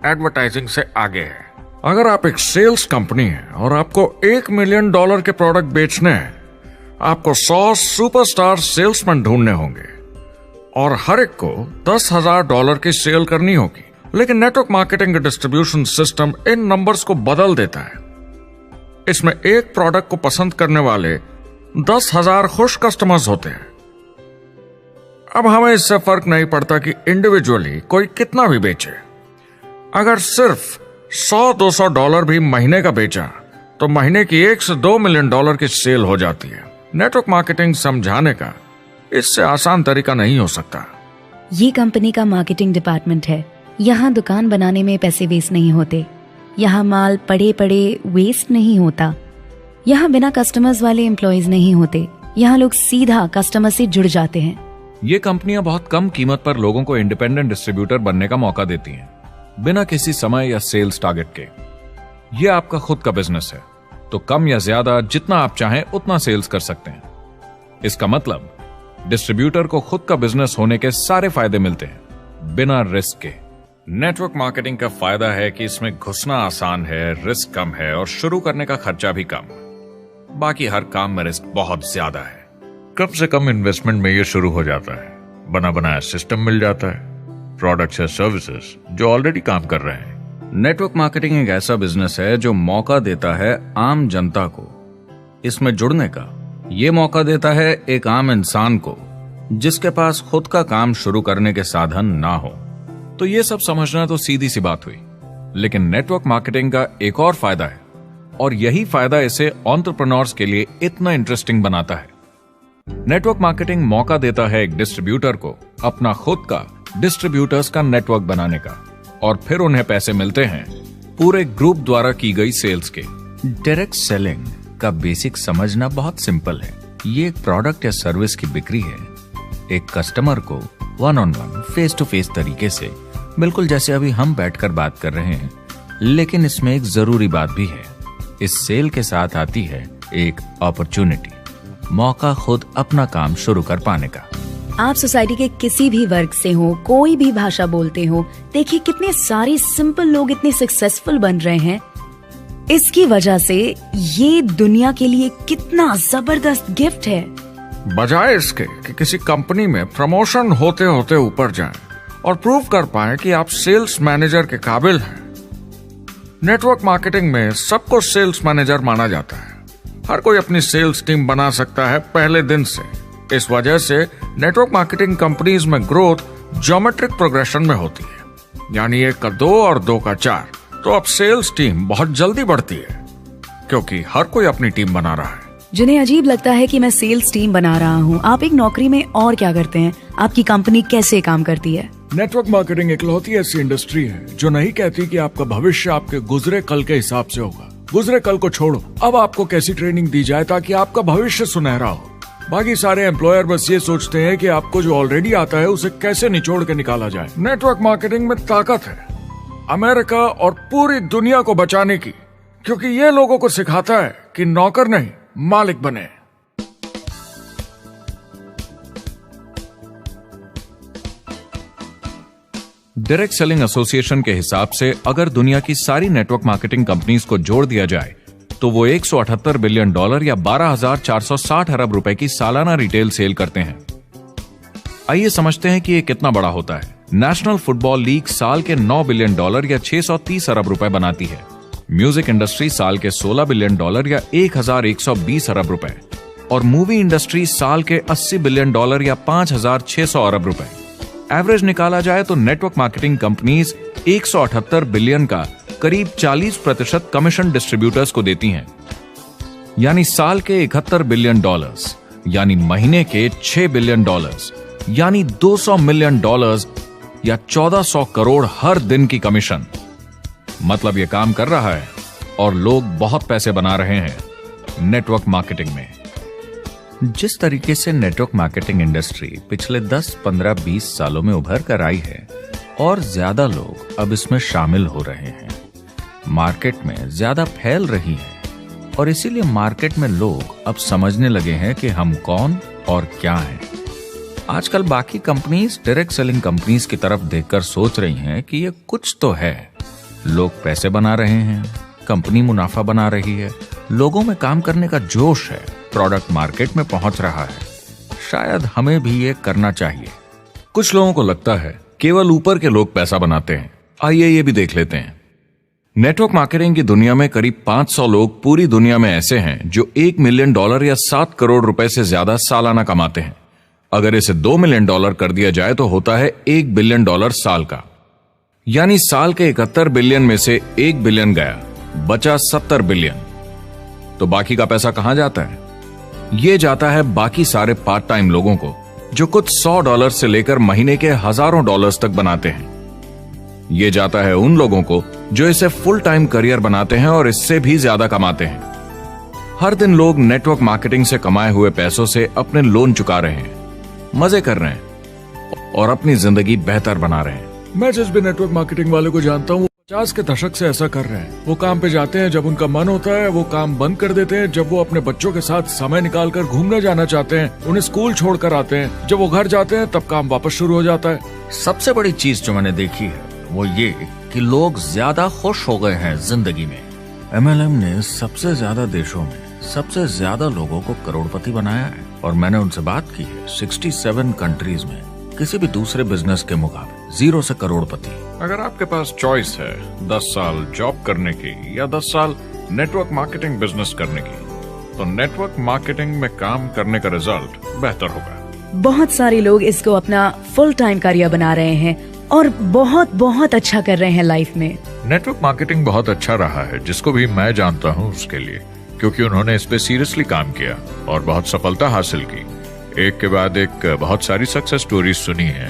एडवर्टाइजिंग से आगे है। अगर आप एक सेल्स कंपनी है और आपको $1 मिलियन के प्रोडक्ट बेचने हैं, आपको 100 सुपरस्टार सेल्समैन ढूंढने होंगे और हर एक को $10,000 की सेल करनी होगी। लेकिन नेटवर्क मार्केटिंग का डिस्ट्रीब्यूशन सिस्टम इन नंबर्स को बदल देता है। इसमें एक प्रोडक्ट को पसंद करने वाले 10,000 खुश कस्टमर्स होते हैं। अब हमें इससे फर्क नहीं पड़ता कि इंडिविजुअली कोई कितना भी बेचे। अगर सिर्फ $100-200 भी महीने का बेचा तो महीने की $1 से $2 मिलियन की सेल हो जाती है। नेटवर्क मार्केटिंग समझाने का इससे आसान तरीका नहीं हो सकता। ये कंपनी का मार्केटिंग डिपार्टमेंट है। यहाँ दुकान बनाने में पैसे वेस्ट नहीं होते, यहाँ माल पड़े पड़े वेस्ट नहीं होता, यहाँ बिना कस्टमर्स वाले एम्प्लॉयज नहीं होते, यहाँ लोग सीधा कस्टमर से जुड़ जाते हैं। ये कंपनियां बहुत कम कीमत पर लोगों को इंडिपेंडेंट डिस्ट्रीब्यूटर बनने का मौका देती हैं, बिना किसी समय या सेल्स टारगेट के। ये आपका खुद का बिजनेस है, तो कम या ज्यादा जितना आप चाहें उतना सेल्स कर सकते हैं। इसका मतलब डिस्ट्रीब्यूटर को खुद का बिजनेस होने के सारे फायदे मिलते हैं बिना रिस्क के। नेटवर्क मार्केटिंग का फायदा है कि इसमें घुसना आसान है, रिस्क कम है और शुरू करने का खर्चा भी कम। बाकी हर काम में रिस्क बहुत ज्यादा है। कम से कम इन्वेस्टमेंट में ये शुरू हो जाता है, बना बनाया सिस्टम मिल जाता है, प्रोडक्ट्स या सर्विसेज जो ऑलरेडी काम कर रहे हैं। नेटवर्क मार्केटिंग एक ऐसा बिजनेस है जो मौका देता है आम जनता को इसमें जुड़ने का। ये मौका देता है एक आम इंसान को जिसके पास खुद का काम शुरू करने के साधन ना हो। तो ये सब समझना तो सीधी सी बात हुई, लेकिन नेटवर्क मार्केटिंग का एक और फायदा है और यही फायदा इसे एंटरप्रेन्योर्स के लिए इतना इंटरेस्टिंग बनाता है। नेटवर्क मार्केटिंग मौका देता है एक डिस्ट्रीब्यूटर को अपना खुद का डिस्ट्रीब्यूटर्स का नेटवर्क बनाने का, और फिर उन्हें पैसे मिलते हैं पूरे ग्रुप द्वारा की गई सेल्स के। डायरेक्ट सेलिंग का बेसिक समझना बहुत सिंपल है। ये एक प्रोडक्ट या सर्विस की बिक्री है एक कस्टमर को one on one, face to face तरीके से, बिल्कुल जैसे अभी हम बैठकर बात कर रहे हैं। लेकिन इसमें एक जरूरी बात भी है, इस सेल के साथ आती है एक अपॉर्चुनिटी, मौका खुद अपना काम शुरू कर पाने का। आप सोसाइटी के किसी भी वर्ग से हो, कोई भी भाषा बोलते हो, देखिए कितने सारे सिंपल लोग इतने सक्सेसफुल बन रहे हैं इसकी वजह से ये दुनिया के लिए कितना जबरदस्त गिफ्ट है। बजाय इसके कि किसी कंपनी में प्रमोशन होते होते ऊपर जाएं और प्रूव कर पाएं कि आप सेल्स मैनेजर के काबिल हैं, नेटवर्क मार्केटिंग में सबको सेल्स मैनेजर माना जाता है। हर कोई अपनी सेल्स टीम बना सकता है पहले दिन से। इस वजह से नेटवर्क मार्केटिंग कंपनीज में ग्रोथ ज्योमेट्रिक प्रोग्रेशन में होती है, यानी 1 का 2 और 2 का 4। तो अब सेल्स टीम बहुत जल्दी बढ़ती है क्योंकि हर कोई अपनी टीम बना रहा है। जिन्हें अजीब लगता है कि मैं सेल्स टीम बना रहा हूँ, आप एक नौकरी में और क्या करते हैं? आपकी कंपनी कैसे काम करती है? नेटवर्क मार्केटिंग इकलौती ऐसी इंडस्ट्री है जो नहीं कहती कि आपका भविष्य आपके गुजरे कल के हिसाब से होगा। गुजरे कल को छोड़ो, अब आपको कैसी ट्रेनिंग दी जाए ताकि आपका भविष्य सुनहरा हो। बाकी सारे एम्प्लॉयर बस ये सोचते हैं कि आपको जो ऑलरेडी आता है उसे कैसे निचोड़ के निकाला जाए। नेटवर्क मार्केटिंग में ताकत है अमेरिका और पूरी दुनिया को बचाने की, क्योंकि ये लोगों को सिखाता है कि नौकर नहीं मालिक बने। डायरेक्ट सेलिंग एसोसिएशन के हिसाब से अगर दुनिया की सारी नेटवर्क मार्केटिंग कंपनीज को जोड़ दिया जाए तो वो $178 बिलियन या 12,460 अरब रुपए की सालाना रिटेल सेल करते हैं। आइए समझते हैं कि ये कितना बड़ा होता है। नेशनल फुटबॉल लीग साल के $9 बिलियन या 630 अरब रुपए बनाती है। म्यूजिक इंडस्ट्री साल के $16 बिलियन या 1,120 अरब रुपए, और मूवी इंडस्ट्री साल के $80 बिलियन या 5,600 अरब रुपए। एवरेज निकाला जाए तो नेटवर्क मार्केटिंग कंपनीज 178 बिलियन का करीब 40% कमीशन डिस्ट्रीब्यूटर्स को देती हैं, यानी साल के $71 बिलियन, यानी महीने के $6 बिलियन, यानी $200 मिलियन या 1400 करोड़ हर दिन की कमीशन। मतलब ये काम कर रहा है और लोग बहुत पैसे बना रहे हैं नेटवर्क मार्केटिंग में। जिस तरीके से नेटवर्क मार्केटिंग इंडस्ट्री पिछले 10, 15, 20 सालों में उभर कर आई है और ज्यादा लोग अब इसमें शामिल हो रहे हैं, मार्केट में ज्यादा फैल रही है और इसीलिए मार्केट में लोग अब समझने लगे हैं कि हम कौन और क्या हैं। आजकल बाकी कंपनीज डायरेक्ट सेलिंग कंपनीज की तरफ देखकर सोच रही हैं कि ये कुछ तो है। लोग पैसे बना रहे हैं, कंपनी मुनाफा बना रही है, लोगों में काम करने का जोश है, प्रोडक्ट मार्केट में पहुंच रहा है, शायद हमें भी ये करना चाहिए। कुछ लोगों को लगता है केवल ऊपर के लोग पैसा बनाते हैं। आइए ये भी देख लेते हैं। नेटवर्क मार्केटिंग की दुनिया में करीब 500 लोग पूरी दुनिया में ऐसे हैं जो $1 मिलियन या 7 करोड़ रुपए से ज्यादा सालाना कमाते हैं। अगर इसे $2 मिलियन कर दिया जाए तो होता है $1 बिलियन साल का, यानी साल के 71 बिलियन में से 1 बिलियन गया, बचा 70 बिलियन। तो बाकी का पैसा कहां जाता है? ये जाता है बाकी सारे पार्ट टाइम लोगों को जो कुछ $100 से लेकर महीने के हजारों डॉलर्स तक बनाते हैं। ये जाता है उन लोगों को जो इसे फुल टाइम करियर बनाते हैं और इससे भी ज्यादा कमाते हैं। हर दिन लोग नेटवर्क मार्केटिंग से कमाए हुए पैसों से अपने लोन चुका रहे हैं, मजे कर रहे हैं और अपनी जिंदगी बेहतर बना रहे हैं। मैं जिस भी नेटवर्क मार्केटिंग वाले को जानता हूँ 50 के दशक से ऐसा कर रहे हैं। वो काम पे जाते हैं जब उनका मन होता है, वो काम बंद कर देते हैं जब वो अपने बच्चों के साथ समय निकालकर घूमने जाना चाहते हैं, उन्हें स्कूल छोड़कर आते हैं, जब वो घर जाते हैं तब काम वापस शुरू हो जाता है। सबसे बड़ी चीज जो मैंने देखी है वो ये कि लोग ज्यादा खुश हो गए हैं जिंदगी में। MLM ने सबसे ज्यादा देशों में सबसे ज्यादा लोगों को करोड़पति बनाया है और मैंने उनसे बात की है 67 कंट्रीज में किसी भी दूसरे बिजनेस के मुकाबले 0 से करोड़पति। अगर आपके पास चॉइस है 10 साल जॉब करने की या 10 साल नेटवर्क मार्केटिंग बिजनेस करने की, तो नेटवर्क मार्केटिंग में काम करने का रिजल्ट बेहतर होगा। बहुत सारे लोग इसको अपना फुल टाइम करियर बना रहे हैं और बहुत बहुत अच्छा कर रहे हैं लाइफ में। नेटवर्क मार्केटिंग बहुत अच्छा रहा है जिसको भी मैं जानता हूँ उसके लिए, क्योंकि उन्होंने इस पे सीरियसली काम किया और बहुत सफलता हासिल की। एक के बाद एक बहुत सारी सक्सेस स्टोरीज सुनी है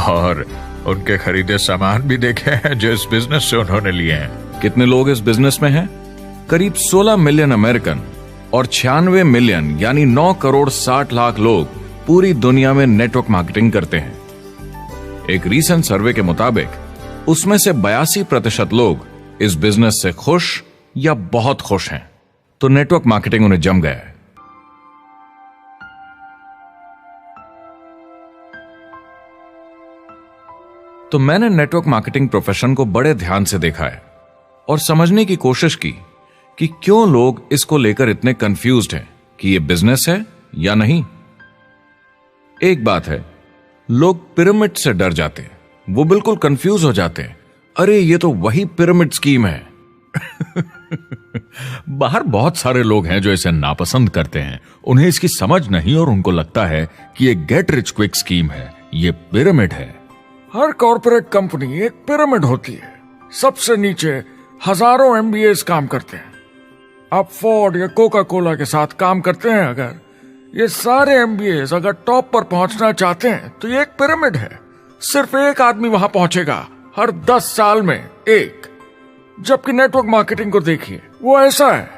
और उनके खरीदे सामान भी देखे हैं जो इस बिजनेस से उन्होंने लिए हैं। कितने लोग इस बिजनेस में हैं? करीब 16 मिलियन अमेरिकन और 96 मिलियन यानी 9 करोड़ 60 लाख लोग पूरी दुनिया में नेटवर्क मार्केटिंग करते हैं। एक रीसेंट सर्वे के मुताबिक उसमें से 82% लोग इस बिजनेस से खुश या बहुत खुश हैं। तो नेटवर्क मार्केटिंग उन्हें जम गया है। तो मैंने नेटवर्क मार्केटिंग प्रोफेशन को बड़े ध्यान से देखा है और समझने की कोशिश की कि क्यों लोग इसको लेकर इतने कंफ्यूज्ड हैं कि ये बिजनेस है या नहीं। एक बात है, लोग पिरामिड से डर जाते हैं, वो बिल्कुल कंफ्यूज हो जाते हैं, अरे ये तो वही पिरामिड स्कीम है। बाहर बहुत सारे लोग हैं जो इसे नापसंद करते हैं, उन्हें इसकी समझ नहीं और उनको लगता है कि ये गेट रिच क्विक स्कीम है, ये पिरामिड है। हर कॉर्पोरेट कंपनी एक पिरामिड होती है, सबसे नीचे हजारों एमबीएस काम करते हैं। आप फोर्ड या कोका कोला के साथ काम करते हैं, अगर ये सारे एमबीएस अगर टॉप पर पहुंचना चाहते हैं तो ये एक पिरामिड है। सिर्फ एक आदमी वहां पहुंचेगा हर 10 साल में एक। जबकि नेटवर्क मार्केटिंग को देखिए, वो ऐसा है,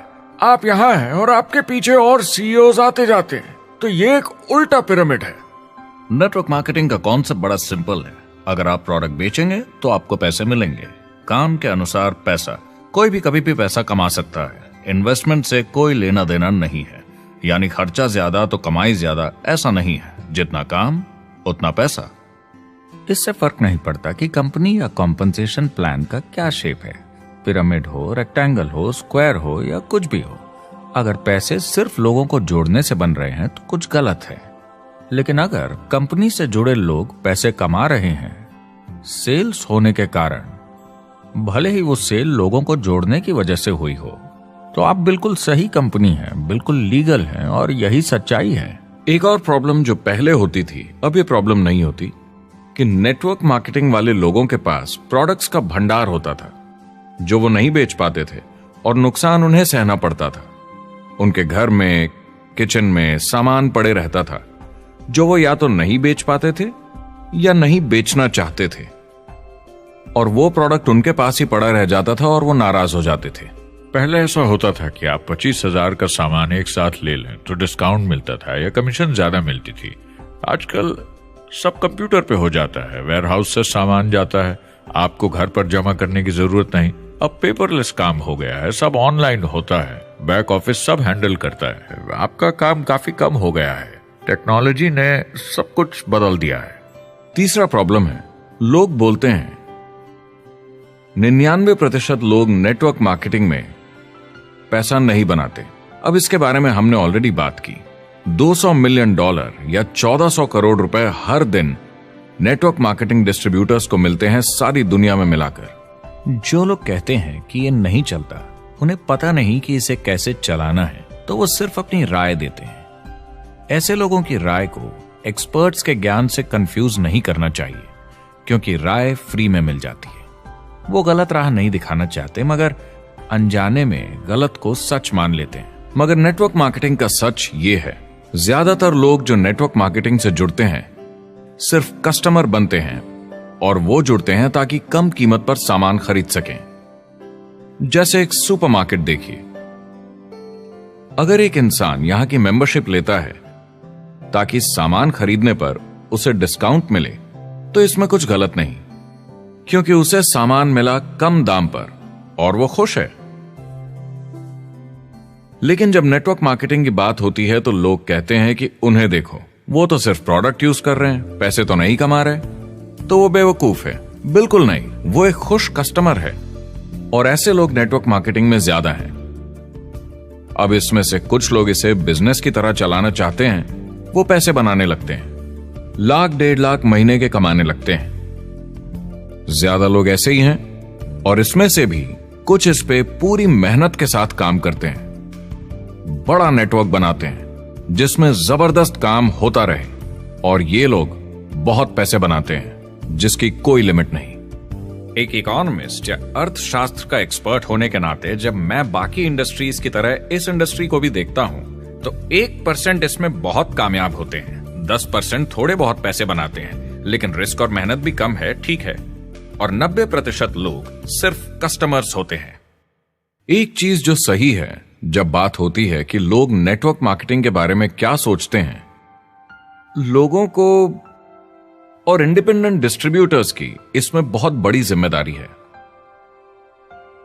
आप यहां हैं और आपके पीछे और सीईओज आते जाते हैं, तो ये एक उल्टा पिरामिड है। नेटवर्क मार्केटिंग का कॉन्सेप्ट बड़ा सिंपल है। अगर आप प्रोडक्ट बेचेंगे तो आपको पैसे मिलेंगे, काम के अनुसार पैसा। कोई भी कभी भी पैसा कमा सकता है, इन्वेस्टमेंट से कोई लेना देना नहीं है। यानी खर्चा ज्यादा तो कमाई ज्यादा, ऐसा नहीं है। जितना काम उतना पैसा। इससे फर्क नहीं पड़ता कि कंपनी या कॉम्पनसेशन प्लान का क्या शेप है, पिरामिड हो, रेक्टेंगल हो, स्क्वायर हो या कुछ भी हो। अगर पैसे सिर्फ लोगों को जोड़ने से बन रहे हैं तो कुछ गलत है। लेकिन अगर कंपनी से जुड़े लोग पैसे कमा रहे हैं सेल्स होने के कारण, भले ही वो सेल लोगों को जोड़ने की वजह से हुई हो, तो आप बिल्कुल सही कंपनी है, बिल्कुल लीगल है और यही सच्चाई है। एक और प्रॉब्लम जो पहले होती थी, अब ये प्रॉब्लम नहीं होती, कि नेटवर्क मार्केटिंग वाले लोगों के पास प्रोडक्ट्स का भंडार होता था जो वो नहीं बेच पाते थे और नुकसान उन्हें सहना पड़ता था। उनके घर में, किचन में सामान पड़े रहता था जो वो या तो नहीं बेच पाते थे या नहीं बेचना चाहते थे, और वो प्रोडक्ट उनके पास ही पड़ा रह जाता था और वो नाराज हो जाते थे। पहले ऐसा होता था कि आप 25,000 का सामान एक साथ ले लें तो डिस्काउंट मिलता था या कमीशन ज्यादा मिलती थी। आजकल सब कंप्यूटर पे हो जाता है, वेयर हाउस से सामान जाता है, आपको घर पर जमा करने की जरूरत नहीं। अब पेपरलेस काम हो गया है, सब ऑनलाइन होता है, बैक ऑफिस सब हैंडल करता है, आपका काम काफी कम हो गया है। टेक्नोलॉजी ने सब कुछ बदल दिया है। तीसरा प्रॉब्लम है, लोग बोलते हैं 99% लोग नेटवर्क मार्केटिंग में पैसा नहीं बनाते। अब इसके बारे में हमने ऑलरेडी बात की। $200 मिलियन या 1400 करोड़ रुपए हर दिन नेटवर्क मार्केटिंग डिस्ट्रीब्यूटर्स को मिलते हैं सारी दुनिया में मिलाकर। जो लोग कहते हैं कि ये नहीं चलता, उन्हें पता नहीं कि इसे कैसे चलाना है, तो वो सिर्फ अपनी राय देते हैं। ऐसे लोगों की राय को एक्सपर्ट्स के ज्ञान से कंफ्यूज नहीं करना चाहिए, क्योंकि राय फ्री में मिल जाती है। वो गलत राह नहीं दिखाना चाहते, मगर अनजाने में गलत को सच मान लेते हैं। मगर नेटवर्क मार्केटिंग का सच ये है, ज्यादातर लोग जो नेटवर्क मार्केटिंग से जुड़ते हैं सिर्फ कस्टमर बनते हैं, और वो जुड़ते हैं ताकि कम कीमत पर सामान खरीद सकें। जैसे एक सुपरमार्केट देखिए, अगर एक इंसान यहां की मेंबरशिप लेता है ताकि सामान खरीदने पर उसे डिस्काउंट मिले, तो इसमें कुछ गलत नहीं, क्योंकि उसे सामान मिला कम दाम पर और वो खुश है। लेकिन जब नेटवर्क मार्केटिंग की बात होती है तो लोग कहते हैं कि उन्हें देखो, वो तो सिर्फ प्रोडक्ट यूज कर रहे हैं, पैसे तो नहीं कमा रहे, तो वो बेवकूफ है। बिल्कुल नहीं, वो एक खुश कस्टमर है, और ऐसे लोग नेटवर्क मार्केटिंग में ज्यादा हैं। अब इसमें से कुछ लोग इसे बिजनेस की तरह चलाना चाहते हैं, वो पैसे बनाने लगते हैं, लाख 1.5 लाख महीने के कमाने लगते हैं। ज्यादा लोग ऐसे ही हैं, और इसमें से भी कुछ इस पे पूरी मेहनत के साथ काम करते हैं, बड़ा नेटवर्क बनाते हैं जिसमें जबरदस्त काम होता रहे, और ये लोग बहुत पैसे बनाते हैं जिसकी कोई लिमिट नहीं। एक इकोनॉमिस्ट या अर्थशास्त्र का एक्सपर्ट होने के नाते जब मैं बाकी इंडस्ट्रीज की तरह इस इंडस्ट्री को भी देखता हूं, तो 1% इसमें बहुत कामयाब होते हैं, 10% थोड़े बहुत पैसे बनाते हैं, लेकिन रिस्क और मेहनत भी कम है, ठीक है, और 90% लोग सिर्फ कस्टमर्स होते हैं। एक चीज जो सही है जब बात होती है कि लोग नेटवर्क मार्केटिंग के बारे में क्या सोचते हैं, लोगों को और इंडिपेंडेंट डिस्ट्रीब्यूटर्स की इसमें बहुत बड़ी जिम्मेदारी है।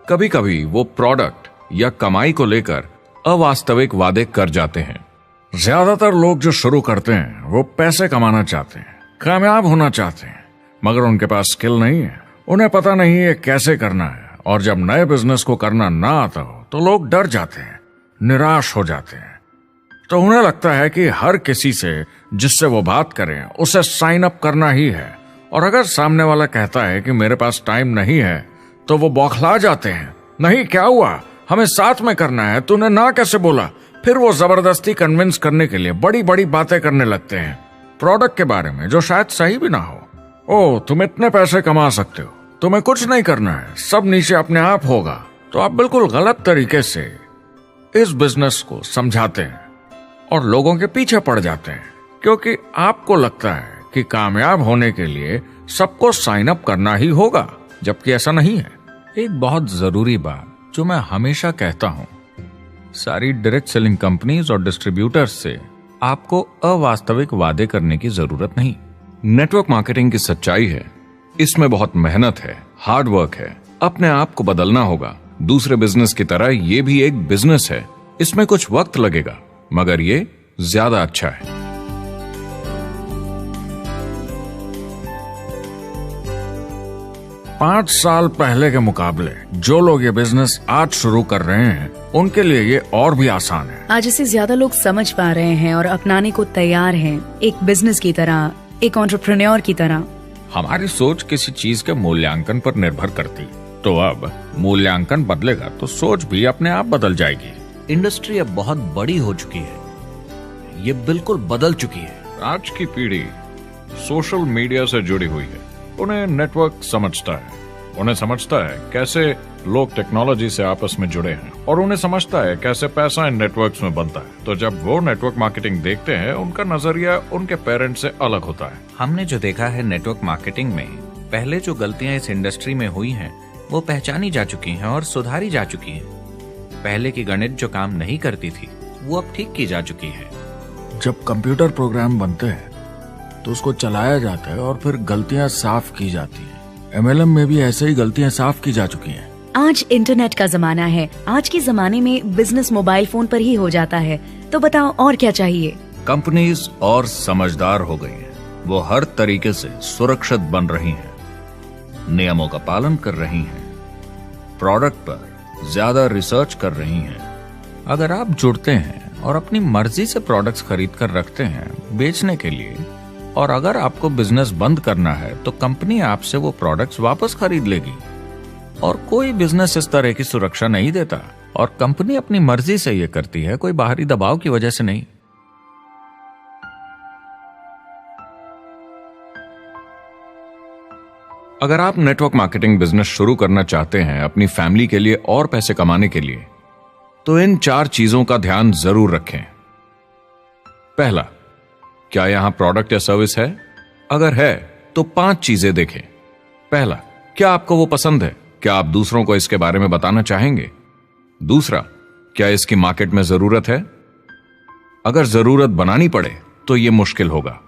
कभी कभी वो प्रोडक्ट या कमाई को लेकर अवास्तविक वादे कर जाते हैं। ज्यादातर लोग जो शुरू करते हैं वो पैसे कमाना चाहते हैं, कामयाब होना चाहते हैं, मगर उनके पास स्किल नहीं है, उन्हें पता नहीं है कैसे करना है, और जब नए बिजनेस को करना ना आता हो तो लोग डर जाते हैं, निराश हो जाते हैं। तो उन्हें लगता है कि हर किसी से जिससे वो बात करें उसे साइन अप करना ही है, और अगर सामने वाला कहता है कि मेरे पास टाइम नहीं है तो वो बौखला जाते हैं। नहीं, क्या हुआ, हमें साथ में करना है, तूने ना कैसे बोला? फिर वो जबरदस्ती कन्विंस करने के लिए बड़ी बड़ी बातें करने लगते हैं प्रोडक्ट के बारे में, जो शायद सही भी ना हो। ओ, तुम इतने पैसे कमा सकते हो, तुम्हें कुछ नहीं करना है, सब नीचे अपने आप होगा। तो आप बिल्कुल गलत तरीके से इस बिजनेस को समझाते हैं और लोगों के पीछे पड़ जाते हैं, क्योंकि आपको लगता है कि कामयाब होने के लिए सबको साइन अप करना ही होगा, जबकि ऐसा नहीं है। एक बहुत जरूरी बात जो मैं हमेशा कहता हूं, सारी डायरेक्ट सेलिंग कंपनीज और डिस्ट्रीब्यूटर्स से आपको अवास्तविक वादे करने की जरूरत नहीं। नेटवर्क मार्केटिंग की सच्चाई है, इसमें बहुत मेहनत है, हार्ड वर्क है, अपने आप को बदलना होगा। दूसरे बिजनेस की तरह ये भी एक बिजनेस है, इसमें कुछ वक्त लगेगा, मगर ये ज्यादा अच्छा है। 5 साल पहले के मुकाबले जो लोग ये बिजनेस आज शुरू कर रहे हैं उनके लिए ये और भी आसान है। आज इसे ज्यादा लोग समझ पा रहे हैं और अपनाने को तैयार हैं, एक बिजनेस की तरह, एक एंटरप्रेन्योर की तरह। हमारी सोच किसी चीज के मूल्यांकन पर निर्भर करती है, तो अब मूल्यांकन बदलेगा तो सोच भी अपने आप बदल जाएगी। इंडस्ट्री अब बहुत बड़ी हो चुकी है, ये बिल्कुल बदल चुकी है। आज की पीढ़ी सोशल मीडिया से जुड़ी हुई है, उन्हें नेटवर्क समझता है, उन्हें समझता है कैसे लोग टेक्नोलॉजी से आपस में जुड़े हैं, और उन्हें समझता है कैसे पैसा इन नेटवर्क्स में बनता है। तो जब वो नेटवर्क मार्केटिंग देखते हैं, उनका नजरिया उनके पेरेंट्स से अलग होता है। हमने जो देखा है नेटवर्क मार्केटिंग में, पहले जो गलतियां इस इंडस्ट्री में हुई हैं वो पहचानी जा चुकी हैं और सुधारी जा चुकी हैं। पहले की गणित जो काम नहीं करती थी वो अब ठीक की जा चुकी है। जब कंप्यूटर प्रोग्राम बनते हैं तो उसको चलाया जाता है और फिर गलतियां साफ की जाती हैं। MLM में भी ऐसे ही गलतियां साफ की जा चुकी हैं। आज इंटरनेट का जमाना है, आज के जमाने में बिजनेस मोबाइल फोन पर ही हो जाता है। तो बताओ और क्या चाहिए? कंपनीज और समझदार हो गई हैं, वो हर तरीके से सुरक्षित बन रही हैं, नियमों का पालन कर रही हैं, प्रोडक्ट पर ज्यादा रिसर्च कर रही हैं। अगर आप जुड़ते हैं और अपनी मर्जी से प्रोडक्ट्स खरीद कर रखते हैं बेचने के लिए, और अगर आपको बिजनेस बंद करना है तो कंपनी आपसे वो प्रोडक्ट्स वापस खरीद लेगी। और कोई बिजनेस इस तरह की सुरक्षा नहीं देता, और कंपनी अपनी मर्जी से ये करती है, कोई बाहरी दबाव की वजह से नहीं। अगर आप नेटवर्क मार्केटिंग बिजनेस शुरू करना चाहते हैं अपनी फैमिली के लिए और पैसे कमाने के लिए, तो इन 4 चीजों का ध्यान जरूर रखें। पहला, क्या यहां प्रोडक्ट या सर्विस है? अगर है तो 5 चीजें देखें। पहला, क्या आपको वो पसंद है? क्या आप दूसरों को इसके बारे में बताना चाहेंगे? दूसरा, क्या इसकी मार्केट में जरूरत है? अगर जरूरत बनानी पड़े तो यह मुश्किल होगा।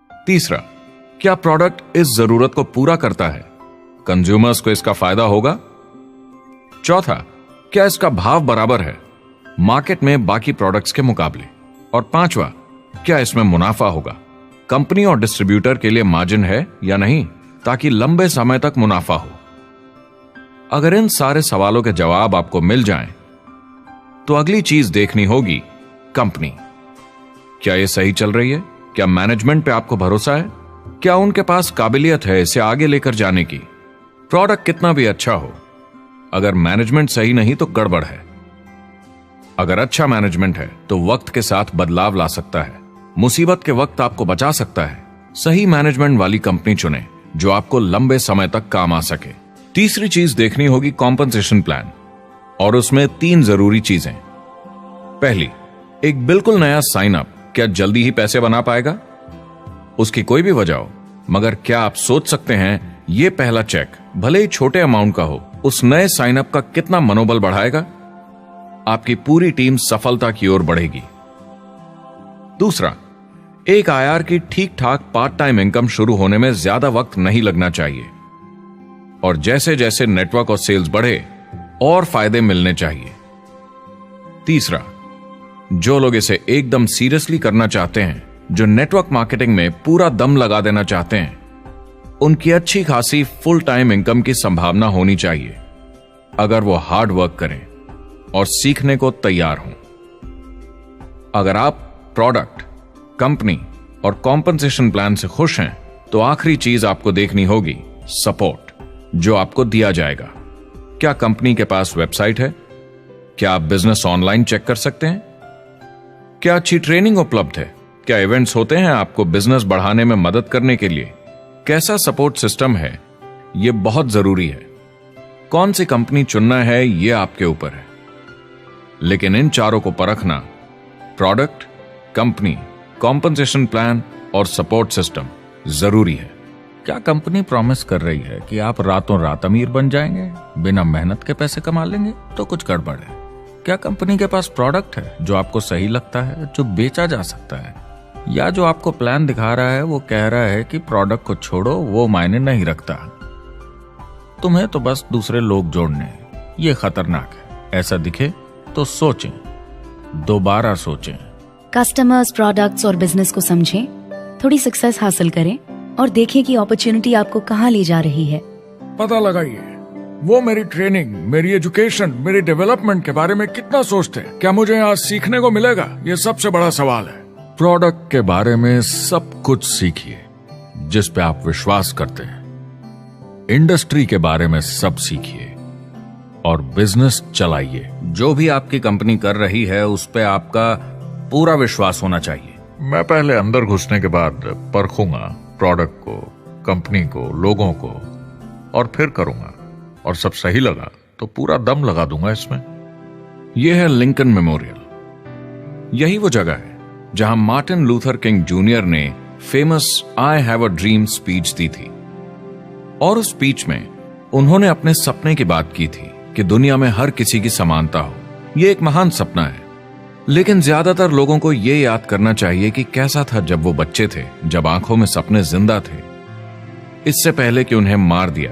तीसरा, क्या प्रोडक्ट इस जरूरत को पूरा करता है? कंज्यूमर्स को इसका फायदा होगा? चौथा, क्या इसका भाव बराबर है मार्केट में बाकी प्रोडक्ट्स के मुकाबले? और पांचवा, क्या इसमें मुनाफा होगा? कंपनी और डिस्ट्रीब्यूटर के लिए मार्जिन है या नहीं, ताकि लंबे समय तक मुनाफा हो। अगर इन सारे सवालों के जवाब आपको मिल जाएं, तो अगली चीज देखनी होगी कंपनी। क्या यह सही चल रही है? क्या मैनेजमेंट पे आपको भरोसा है? क्या उनके पास काबिलियत है इसे आगे लेकर जाने की? प्रोडक्ट कितना भी अच्छा हो, अगर मैनेजमेंट सही नहीं तो गड़बड़ है। अगर अच्छा मैनेजमेंट है तो वक्त के साथ बदलाव ला सकता है, मुसीबत के वक्त आपको बचा सकता है। सही मैनेजमेंट वाली कंपनी चुनें जो आपको लंबे समय तक काम आ सके। तीसरी चीज देखनी होगी कॉम्पनसेशन प्लान, और उसमें 3 जरूरी चीजें। पहली, एक बिल्कुल नया साइन अप क्या जल्दी ही पैसे बना पाएगा? उसकी कोई भी वजह हो, मगर क्या आप सोच सकते हैं यह पहला चेक, भले ही छोटे अमाउंट का हो, उस नए साइन अप का कितना मनोबल बढ़ाएगा? आपकी पूरी टीम सफलता की ओर बढ़ेगी। दूसरा, एक IR की ठीक ठाक पार्ट टाइम इनकम शुरू होने में ज्यादा वक्त नहीं लगना चाहिए, और जैसे जैसे नेटवर्क और सेल्स बढ़े और फायदे मिलने चाहिए। तीसरा, जो लोग इसे एकदम सीरियसली करना चाहते हैं, जो नेटवर्क मार्केटिंग में पूरा दम लगा देना चाहते हैं, उनकी अच्छी खासी फुल टाइम इनकम की संभावना होनी चाहिए। अगर वो हार्ड वर्क करें, और सीखने को तैयार हूं। अगर आप प्रोडक्ट, कंपनी और कॉम्पनसेशन प्लान से खुश हैं तो आखिरी चीज आपको देखनी होगी सपोर्ट, जो आपको दिया जाएगा। क्या कंपनी के पास वेबसाइट है? क्या आप बिजनेस ऑनलाइन चेक कर सकते हैं? क्या अच्छी ट्रेनिंग उपलब्ध है? क्या इवेंट्स होते हैं आपको बिजनेस बढ़ाने में मदद करने के लिए? कैसा सपोर्ट सिस्टम है? यह बहुत जरूरी है। कौन सी कंपनी चुनना है यह आपके ऊपर है, लेकिन इन चारों को परखना, प्रोडक्ट, कंपनी, कॉम्पनसेशन प्लान और सपोर्ट सिस्टम, जरूरी है। क्या कंपनी प्रॉमिस कर रही है कि आप रातों रात अमीर बन जाएंगे, बिना मेहनत के पैसे कमा लेंगे? तो कुछ गड़बड़ है। क्या कंपनी के पास प्रोडक्ट है जो आपको सही लगता है, जो बेचा जा सकता है? या जो आपको प्लान दिखा रहा है वो कह रहा है कि प्रोडक्ट को छोड़ो, वो मायने नहीं रखता, तुम्हें तो बस दूसरे लोग जोड़ने हैं? ये खतरनाक है। ऐसा दिखे तो सोचें, दोबारा सोचें। कस्टमर्स, प्रोडक्ट्स और बिजनेस को समझें, थोड़ी सक्सेस हासिल करें और देखें कि अपॉर्चुनिटी आपको कहां ले जा रही है। पता लगाइए वो मेरी ट्रेनिंग, मेरी एजुकेशन, मेरी डेवलपमेंट के बारे में कितना सोचते हैं। क्या मुझे यहाँ सीखने को मिलेगा? ये सबसे बड़ा सवाल है। प्रोडक्ट के बारे में सब कुछ सीखिए जिस पे आप विश्वास करते हैं। इंडस्ट्री के बारे में सब सीखिए और बिजनेस चलाइए। जो भी आपकी कंपनी कर रही है उस पे आपका पूरा विश्वास होना चाहिए। मैं पहले अंदर घुसने के बाद परखूंगा प्रोडक्ट को, कंपनी को, लोगों को, और फिर करूंगा। और सब सही लगा तो पूरा दम लगा दूंगा इसमें। यह है लिंकन मेमोरियल। यही वो जगह है जहां मार्टिन लूथर किंग जूनियर ने famous I have a dream speech दी थी। और उस स्पीच में उन्होंने अपने सपने की बात की थी कि दुनिया में हर किसी की समानता हो। यह एक महान सपना है, लेकिन ज्यादातर लोगों को यह याद करना चाहिए कि कैसा था जब वो बच्चे थे, जब आंखों में सपने जिंदा थे। इससे पहले कि उन्हें मार दिया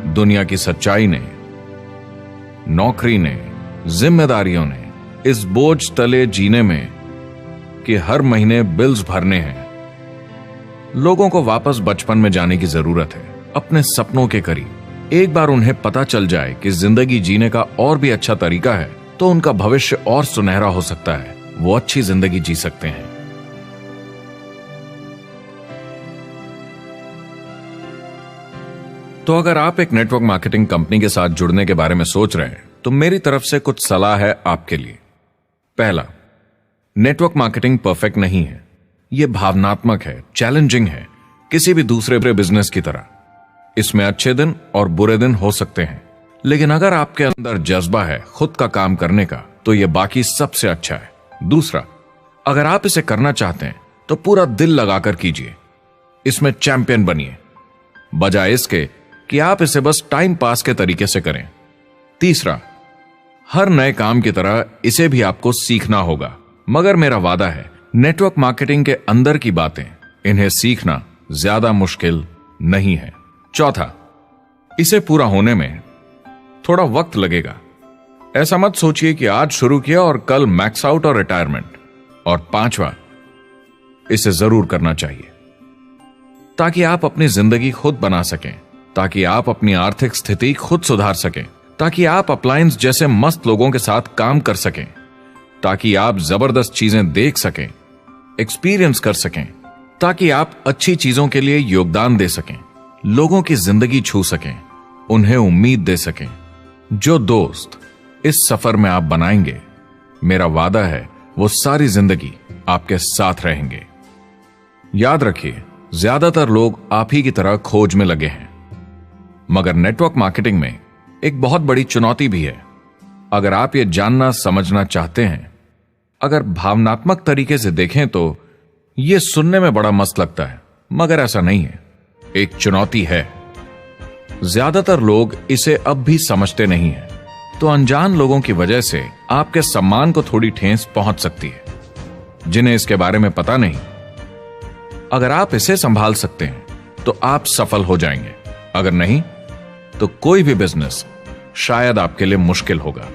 दुनिया की सच्चाई ने, नौकरी ने, जिम्मेदारियों ने, इस बोझ तले जीने में कि हर महीने बिल्स भरने हैं। लोगों को वापस बचपन में जाने की जरूरत है, अपने सपनों के करीब। एक बार उन्हें पता चल जाए कि जिंदगी जीने का और भी अच्छा तरीका है तो उनका भविष्य और सुनहरा हो सकता है। वो अच्छी जिंदगी जी सकते हैं। तो अगर आप एक नेटवर्क मार्केटिंग कंपनी के साथ जुड़ने के बारे में सोच रहे हैं तो मेरी तरफ से कुछ सलाह है आपके लिए। पहला, नेटवर्क मार्केटिंग परफेक्ट नहीं है। यह भावनात्मक है, चैलेंजिंग है, किसी भी दूसरे बिजनेस की तरह। इसमें अच्छे दिन और बुरे दिन हो सकते हैं, लेकिन अगर आपके अंदर जज्बा है खुद का काम करने का तो यह बाकी सबसे अच्छा है। दूसरा, अगर आप इसे करना चाहते हैं तो पूरा दिल लगाकर कीजिए। इसमें चैंपियन बनिए, बजाय इसके कि आप इसे बस टाइम पास के तरीके से करें। तीसरा, हर नए काम की तरह इसे भी आपको सीखना होगा, मगर मेरा वादा है नेटवर्क मार्केटिंग के अंदर की बातें, इन्हें सीखना ज्यादा मुश्किल नहीं है। चौथा, इसे पूरा होने में थोड़ा वक्त लगेगा। ऐसा मत सोचिए कि आज शुरू किया और कल मैक्स आउट और रिटायरमेंट। और पांचवा, इसे जरूर करना चाहिए ताकि आप अपनी जिंदगी खुद बना सकें, ताकि आप अपनी आर्थिक स्थिति खुद सुधार सकें, ताकि आप अप्लायंस जैसे मस्त लोगों के साथ काम कर सकें, ताकि आप जबरदस्त चीजें देख सकें, एक्सपीरियंस कर सकें, ताकि आप अच्छी चीजों के लिए योगदान दे सकें, लोगों की जिंदगी छू सकें, उन्हें उम्मीद दे सकें। जो दोस्त इस सफर में आप बनाएंगे, मेरा वादा है वो सारी जिंदगी आपके साथ रहेंगे। याद रखिए, ज्यादातर लोग आप ही की तरह खोज में लगे हैं, मगर नेटवर्क मार्केटिंग में एक बहुत बड़ी चुनौती भी है। अगर आप ये जानना समझना चाहते हैं, अगर भावनात्मक तरीके से देखें तो यह सुनने में बड़ा मस्त लगता है, मगर ऐसा नहीं है। एक चुनौती है। ज्यादातर लोग इसे अब भी समझते नहीं हैं, तो अनजान लोगों की वजह से आपके सम्मान को थोड़ी ठेस पहुंच सकती है, जिन्हें इसके बारे में पता नहीं। अगर आप इसे संभाल सकते हैं तो आप सफल हो जाएंगे, अगर नहीं तो कोई भी बिजनेस शायद आपके लिए मुश्किल होगा।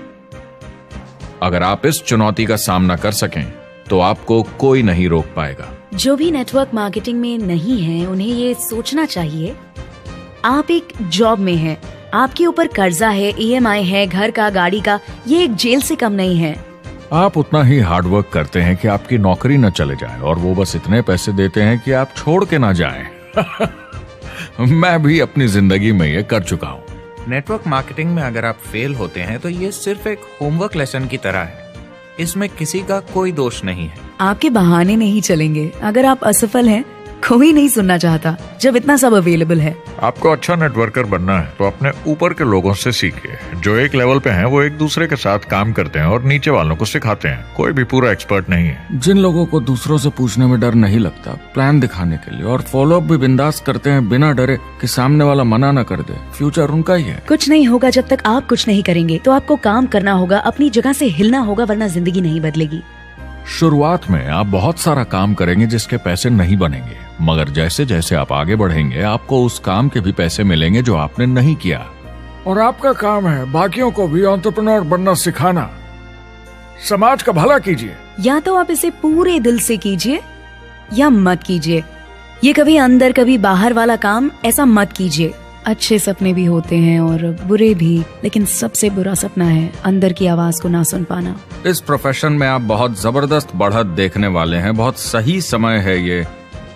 अगर आप इस चुनौती का सामना कर सकें तो आपको कोई नहीं रोक पाएगा। जो भी नेटवर्क मार्केटिंग में नहीं है उन्हें ये सोचना चाहिए, आप एक जॉब में हैं आपके ऊपर कर्जा है, EMI है, घर का, गाड़ी का, ये एक जेल से कम नहीं है। आप उतना ही हार्डवर्क करते हैं कि आपकी नौकरी न चले जाए, और वो बस इतने पैसे देते हैं कि आप छोड़ के ना जाएं। मैं भी अपनी जिंदगी में ये कर चुका हूँ। नेटवर्क मार्केटिंग में अगर आप फेल होते हैं तो ये सिर्फ एक होमवर्क लेसन की तरह है। इसमें किसी का कोई दोष नहीं है। आपके बहाने नहीं चलेंगे। अगर आप असफल हैं, कोई नहीं सुनना चाहता जब इतना सब अवेलेबल है। आपको अच्छा नेटवर्कर बनना है तो अपने ऊपर के लोगों से सीखिए। जो एक लेवल पे हैं वो एक दूसरे के साथ काम करते हैं और नीचे वालों को सिखाते हैं। कोई भी पूरा एक्सपर्ट नहीं है। जिन लोगों को दूसरों से पूछने में डर नहीं लगता, प्लान दिखाने के लिए और फॉलोअप भी बिंदास करते हैं बिना डरे कि सामने वाला मना न कर दे, फ्यूचर उनका ही है। कुछ नहीं होगा जब तक आप कुछ नहीं करेंगे। तो आपको काम करना होगा, अपनी जगह से हिलना होगा, वरना जिंदगी नहीं बदलेगी। शुरुआत में आप बहुत सारा काम करेंगे जिसके पैसे नहीं बनेंगे, मगर जैसे जैसे आप आगे बढ़ेंगे आपको उस काम के भी पैसे मिलेंगे जो आपने नहीं किया। और आपका काम है बाकियों को भी एंटरप्रेन्योर बनना सिखाना। समाज का भला कीजिए। या तो आप इसे पूरे दिल से कीजिए या मत कीजिए। ये कभी अंदर कभी बाहर वाला काम ऐसा मत कीजिए। अच्छे सपने भी होते हैं और बुरे भी, लेकिन सबसे बुरा सपना है अंदर की आवाज को ना सुन पाना। इस प्रोफेशन में आप बहुत जबरदस्त बढ़त देखने वाले हैं। बहुत सही समय है ये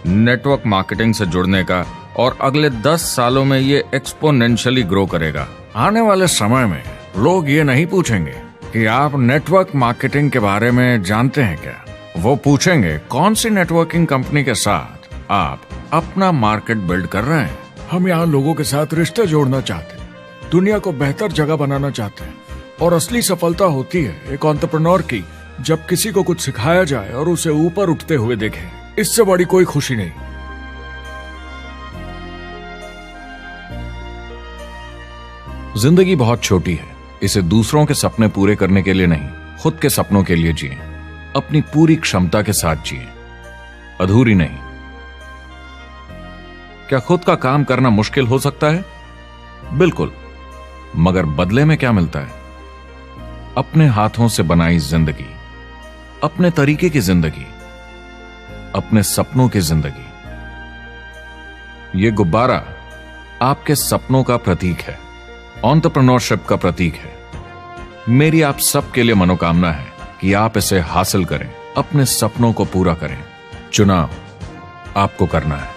नेटवर्क मार्केटिंग से जुड़ने का, और अगले 10 सालों में ये एक्सपोनेंशियली ग्रो करेगा। आने वाले समय में लोग ये नहीं पूछेंगे कि आप नेटवर्क मार्केटिंग के बारे में जानते हैं क्या। वो पूछेंगे कौन सी नेटवर्किंग कंपनी के साथ आप अपना मार्केट बिल्ड कर रहे हैं। हम यहाँ लोगों के साथ रिश्ते जोड़ना चाहते हैं, दुनिया को बेहतर जगह बनाना चाहते हैं। और असली सफलता होती है एक एंटरप्रेन्योर की, जब किसी को कुछ सिखाया जाए और उसे ऊपर उठते हुए देखें। इससे बड़ी कोई खुशी नहीं। जिंदगी बहुत छोटी है, इसे दूसरों के सपने पूरे करने के लिए नहीं, खुद के सपनों के लिए जिए। अपनी पूरी क्षमता के साथ जिए, अधूरी नहीं। क्या खुद का काम करना मुश्किल हो सकता है? बिल्कुल, मगर बदले में क्या मिलता है? अपने हाथों से बनाई जिंदगी, अपने तरीके की जिंदगी, अपने सपनों की जिंदगी। ये गुब्बारा आपके सपनों का प्रतीक है, एंटरप्रेन्योरशिप का प्रतीक है। मेरी आप सबके लिए मनोकामना है कि आप इसे हासिल करें, अपने सपनों को पूरा करें। चुनाव आपको करना है।